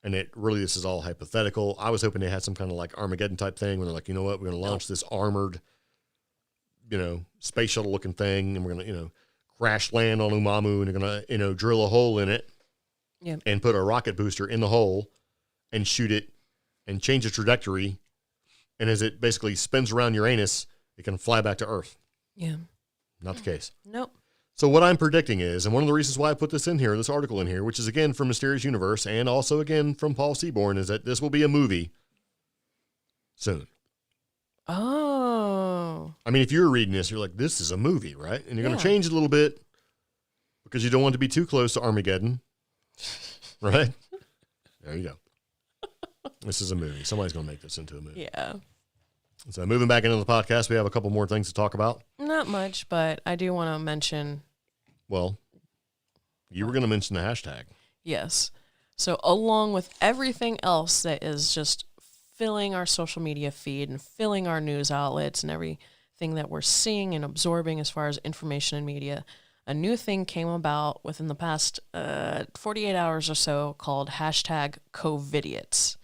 And this is all hypothetical. I was hoping they had some kind of like Armageddon type thing where they're like, you know what, we're going to launch this armored, space shuttle looking thing, and we're going to, crash land on Oumuamua, and they're going to, drill a hole in it and put a rocket booster in the hole and shoot it and change the trajectory. And as it basically spins around Uranus, it can fly back to Earth. Yeah. Not the case. Nope. So what I'm predicting is, and one of the reasons why I put this article in here, which is again from Mysterious Universe and also again from Paul Seaborn, is that this will be a movie soon. Oh. I mean, if you're reading this, you're like, this is a movie, right? And you're going to change it a little bit because you don't want to be too close to Armageddon, right? There you go. This is a movie. Somebody's going to make this into a movie. Yeah. So moving back into the podcast, we have a couple more things to talk about. Not much, but I do want to mention. Well, you were going to mention the hashtag. Yes. So along with everything else that is just filling our social media feed and filling our news outlets and everything that we're seeing and absorbing as far as information and media, a new thing came about within the past 48 hours or so called hashtag COVID-idiots.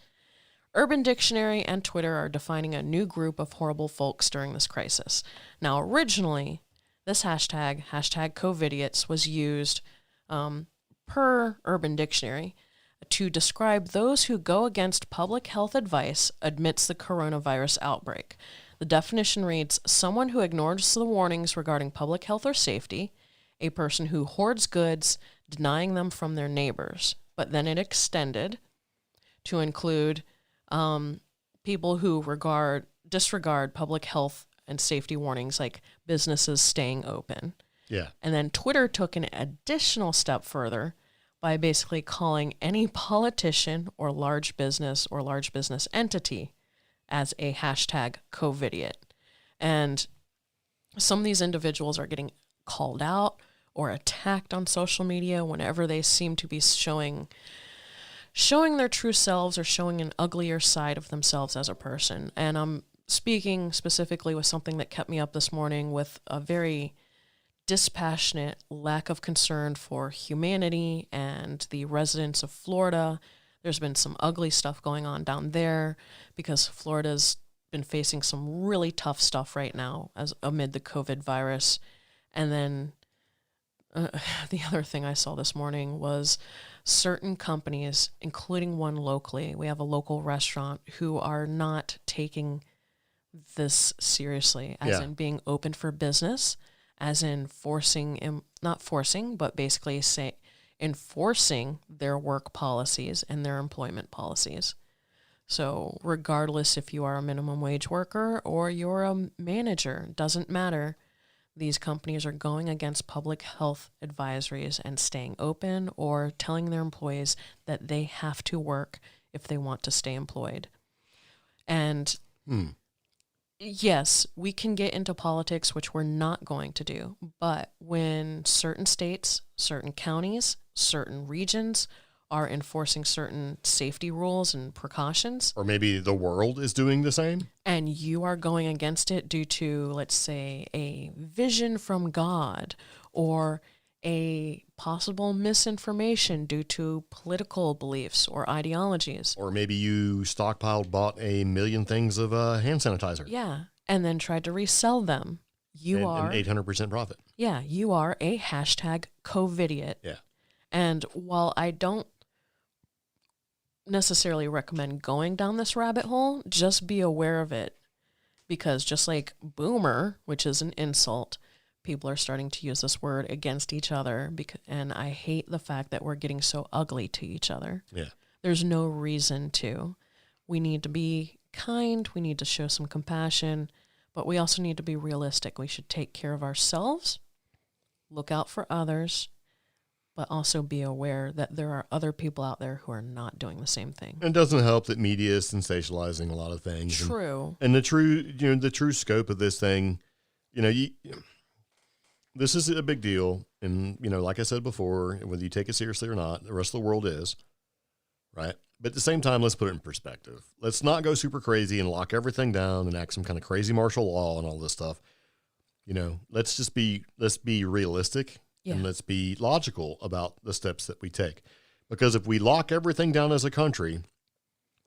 Urban Dictionary and Twitter are defining a new group of horrible folks during this crisis. Now, originally, this hashtag COVIDiots, was used per Urban Dictionary to describe those who go against public health advice amidst the coronavirus outbreak. The definition reads, someone who ignores the warnings regarding public health or safety, a person who hoards goods, denying them from their neighbors. But then it extended to include people who disregard public health and safety warnings, like businesses staying open. Yeah. And then Twitter took an additional step further by basically calling any politician or large business entity as a hashtag COVIDiot. And some of these individuals are getting called out or attacked on social media whenever they seem to be showing their true selves or showing an uglier side of themselves as a person. And I'm speaking specifically with something that kept me up this morning with a very dispassionate lack of concern for humanity and the residents of Florida. There's been some ugly stuff going on down there because Florida's been facing some really tough stuff right now amid the COVID virus. And then the other thing I saw this morning was certain companies, including one locally, we have a local restaurant, who are not taking this seriously, as in being open for business, as in not forcing, but basically enforcing their work policies and their employment policies. So regardless if you are a minimum wage worker or you're a manager, doesn't matter. These companies are going against public health advisories and staying open or telling their employees that they have to work if they want to stay employed. And yes, we can get into politics, which we're not going to do. But when certain states, certain counties, certain regions are enforcing certain safety rules and precautions. Or maybe the world is doing the same. And you are going against it due to, let's say, a vision from God or a possible misinformation due to political beliefs or ideologies. Or maybe you bought 1 million things of hand sanitizer. Yeah, and then tried to resell them. You are an 800% profit. Yeah, you are a hashtag COVIDiot. Yeah. And while I don't necessarily recommend going down this rabbit hole, just be aware of it, because just like boomer, which is an insult, people are starting to use this word against each other, and I hate the fact that we're getting so ugly to each other. Yeah. There's no reason to. We need to be kind. We need to show some compassion, but we also need to be realistic. We should take care of ourselves, look out for others, but also be aware that there are other people out there who are not doing the same thing. It doesn't help that media is sensationalizing a lot of things. True. And the true scope of this thing, this is a big deal. And, like I said before, whether you take it seriously or not, the rest of the world is, right? But at the same time, let's put it in perspective. Let's not go super crazy and lock everything down and act some kind of crazy martial law and all this stuff. Let's be realistic. Yeah. And let's be logical about the steps that we take. Because if we lock everything down as a country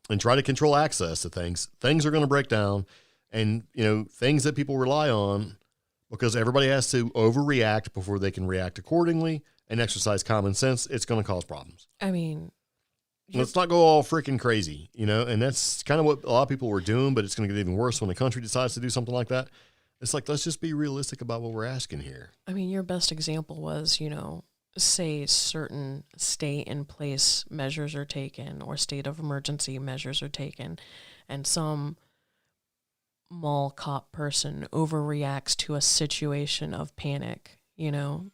and try to control access to things are going to break down. And, things that people rely on, because everybody has to overreact before they can react accordingly and exercise common sense, it's going to cause problems. I mean, let's not go all freaking crazy, and that's kind of what a lot of people were doing, but it's going to get even worse when the country decides to do something like that. It's like, let's just be realistic about what we're asking here. I mean, your best example was, say certain stay-in-place measures are taken or state of emergency measures are taken, and some mall cop person overreacts to a situation of panic, and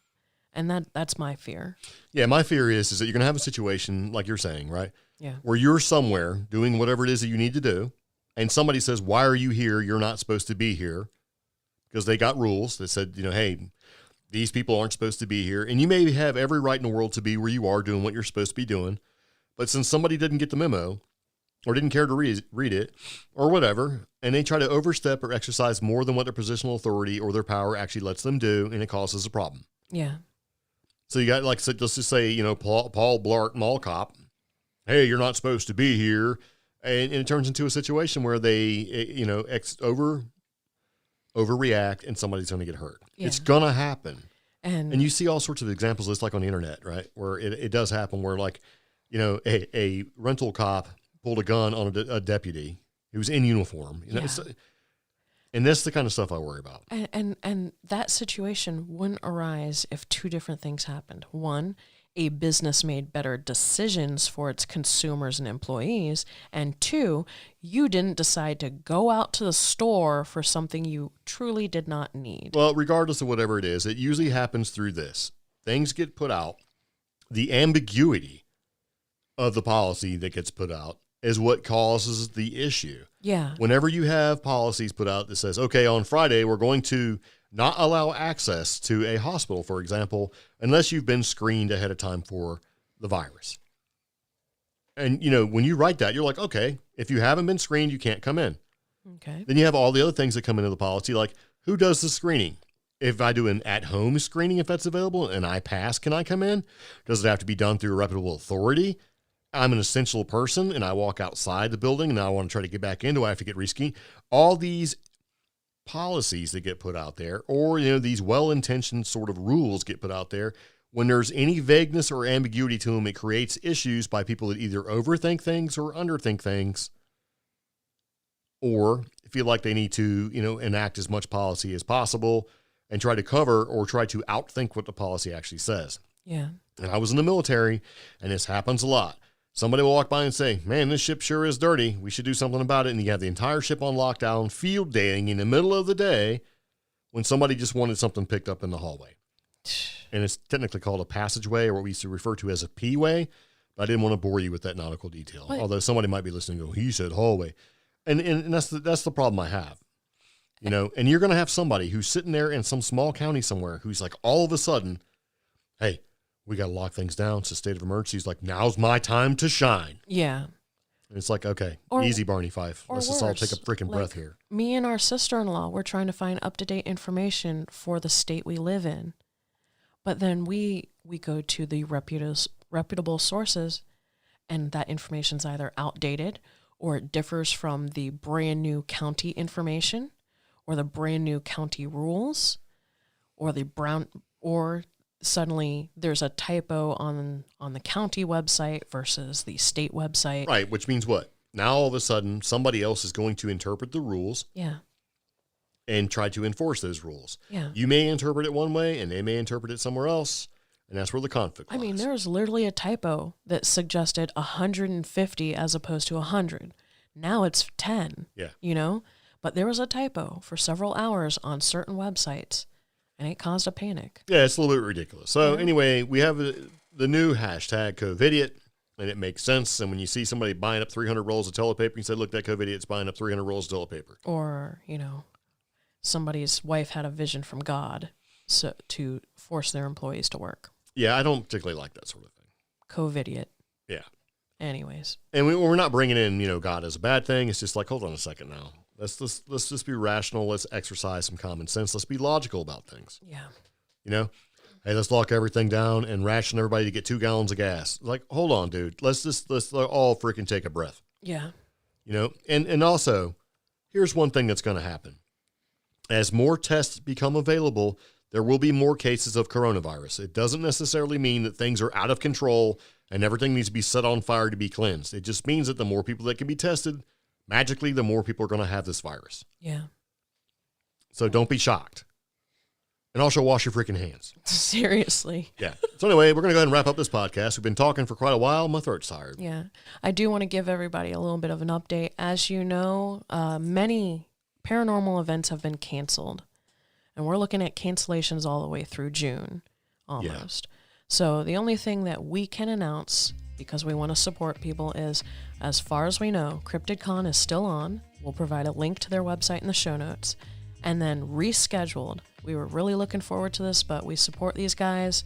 that's my fear. Yeah, my fear is that you're going to have a situation, like you're saying, right? Yeah. Where you're somewhere doing whatever it is that you need to do, and somebody says, why are you here? You're not supposed to be here. Because they got rules that said, hey, these people aren't supposed to be here. And you may have every right in the world to be where you are doing what you're supposed to be doing. But since somebody didn't get the memo or didn't care to read it or whatever, and they try to overstep or exercise more than what their positional authority or their power actually lets them do, and it causes a problem. Yeah. So you got, let's just say, Paul Blart, mall cop, hey, you're not supposed to be here. And it turns into a situation where they, overreact and somebody's going to get hurt. Yeah. It's going to happen. And you see all sorts of examples just like on the internet, right? Where it does happen where a rental cop pulled a gun on a deputy who was in uniform. And that's the kind of stuff I worry about. And that situation wouldn't arise if two different things happened. One, a business made better decisions for its consumers and employees. And two, you didn't decide to go out to the store for something you truly did not need. Well, regardless of whatever it is, it usually happens through this. Things get put out. The ambiguity of the policy that gets put out is what causes the issue. Yeah. Whenever you have policies put out that says, okay, on Friday, we're going to not allow access to a hospital, for example, unless you've been screened ahead of time for the virus. And, when you write that, you're like, okay, if you haven't been screened, you can't come in. Okay. Then you have all the other things that come into the policy, like who does the screening? If I do an at-home screening, if that's available, and I pass, can I come in? Does it have to be done through a reputable authority? I'm an essential person, and I walk outside the building, and I want to try to get back in. Do I have to get rescreened? All these policies that get put out there, or these well-intentioned sort of rules get put out there, when there's any vagueness or ambiguity to them, it creates issues by people that either overthink things or underthink things, or feel like they need to enact as much policy as possible and try to cover or try to outthink what the policy actually says. Yeah. And I was in the military, and this happens a lot. Somebody will walk by and say, man, this ship sure is dirty. We should do something about it. And you have the entire ship on lockdown, field daying in the middle of the day when somebody just wanted something picked up in the hallway. And it's technically called a passageway, or what we used to refer to as a P-way. But I didn't want to bore you with that nautical detail. What? Although somebody might be listening and go, he said hallway. And that's the problem I have. And you're going to have somebody who's sitting there in some small county somewhere who's like, all of a sudden, hey, we got to lock things down. It's a state of emergency. It's like, now's my time to shine. Yeah. And it's like, okay, or, easy, Barney Fife. Let's just all take a freaking breath here. Me and our sister-in-law, we're trying to find up-to-date information for the state we live in. But then we go to the reputable sources, and that information's either outdated or it differs from the brand new county information or the brand new county rules or suddenly there's a typo on the county website versus the state website. Right, which means what? Now all of a sudden somebody else is going to interpret the rules. Yeah. and try to enforce those rules. Yeah. You may interpret it one way, and they may interpret it somewhere else, and that's where the conflict lies. I mean, there was literally a typo that suggested 150 as opposed to 100. Now it's 10. Yeah. You know? But there was a typo for several hours on certain websites, and it caused a panic. Yeah, it's a little bit ridiculous. So anyway, we have the new hashtag COVIDiot, and it makes sense. And when you see somebody buying up 300 rolls of toilet paper, you say, look, that COVIDiot's buying up 300 rolls of toilet paper. Or, you know, somebody's wife had a vision from God to force their employees to work. Yeah, I don't particularly like that sort of thing. COVIDiot. Yeah. Anyways. And we're not bringing in, God as a bad thing. It's just like, hold on a second now. Let's just be rational. Let's exercise some common sense. Let's be logical about things. Yeah. Hey, let's lock everything down and ration everybody to get 2 gallons of gas. Like, hold on, dude. Let's all freaking take a breath. Yeah. And also, here's one thing that's going to happen. As more tests become available, there will be more cases of coronavirus. It doesn't necessarily mean that things are out of control and everything needs to be set on fire to be cleansed. It just means that the more people that can be tested, magically, the more people are going to have this virus. Yeah. So don't be shocked. And also wash your freaking hands. Seriously. Yeah. So anyway, we're going to go ahead and wrap up this podcast. We've been talking for quite a while. My throat's tired. Yeah. I do want to give everybody a little bit of an update. As you know, many paranormal events have been canceled. And we're looking at cancellations all the way through June, almost. Yeah. So the only thing that we can announce, because we want to support people, is as far as we know, CryptidCon is still on. We'll provide a link to their website in the show notes. And then rescheduled. We were really looking forward to this, but we support these guys.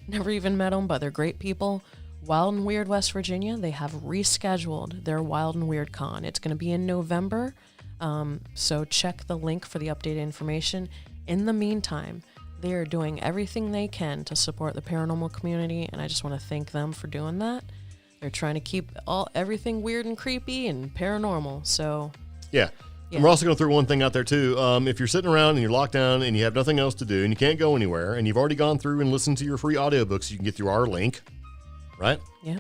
Never even met them, but they're great people. Wild and Weird West Virginia, they have rescheduled their Wild and Weird Con. It's going to be in November, so check the link for the updated information. In the meantime, they are doing everything they can to support the paranormal community, and I just want to thank them for doing that. They're trying to keep everything weird and creepy and paranormal, so... Yeah. And we're also going to throw one thing out there, too. If you're sitting around and you're locked down and you have nothing else to do and you can't go anywhere and you've already gone through and listened to your free audiobooks, you can get through our link, right? Yeah.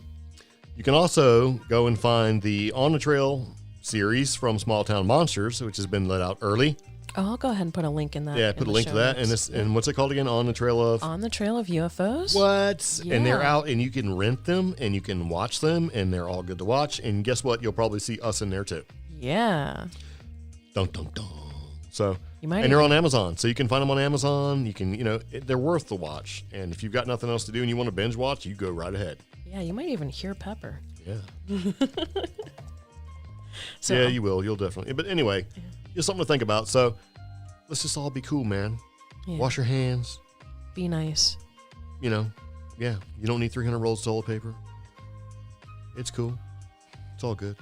You can also go and find the On the Trail series from Small Town Monsters, which has been let out early. Oh, I'll go ahead and put a link in that. Yeah, put a link to that. And what's it called again? On the Trail of UFOs. What? Yeah. And they're out and you can rent them and you can watch them and they're all good to watch. And guess what? You'll probably see us in there, too. Yeah. Dun, dun, dun. So, and they're on Amazon, so you can find them on Amazon. You can, they're worth the watch. And if you've got nothing else to do and you want to binge watch, you go right ahead. Yeah, you might even hear Pepper. Yeah. So, yeah, you will. You'll definitely. But anyway, just something to think about. So, let's just all be cool, man. Yeah. Wash your hands. Be nice. Yeah, you don't need 300 rolls of toilet paper. It's cool. It's all good.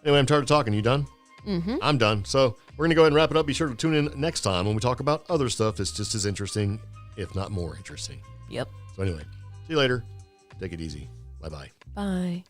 Anyway, I'm tired of talking. You done? Mm-hmm. I'm done. So we're going to go ahead and wrap it up. Be sure to tune in next time when we talk about other stuff that's just as interesting, if not more interesting. Yep. So anyway, see you later. Take it easy. Bye-bye. Bye.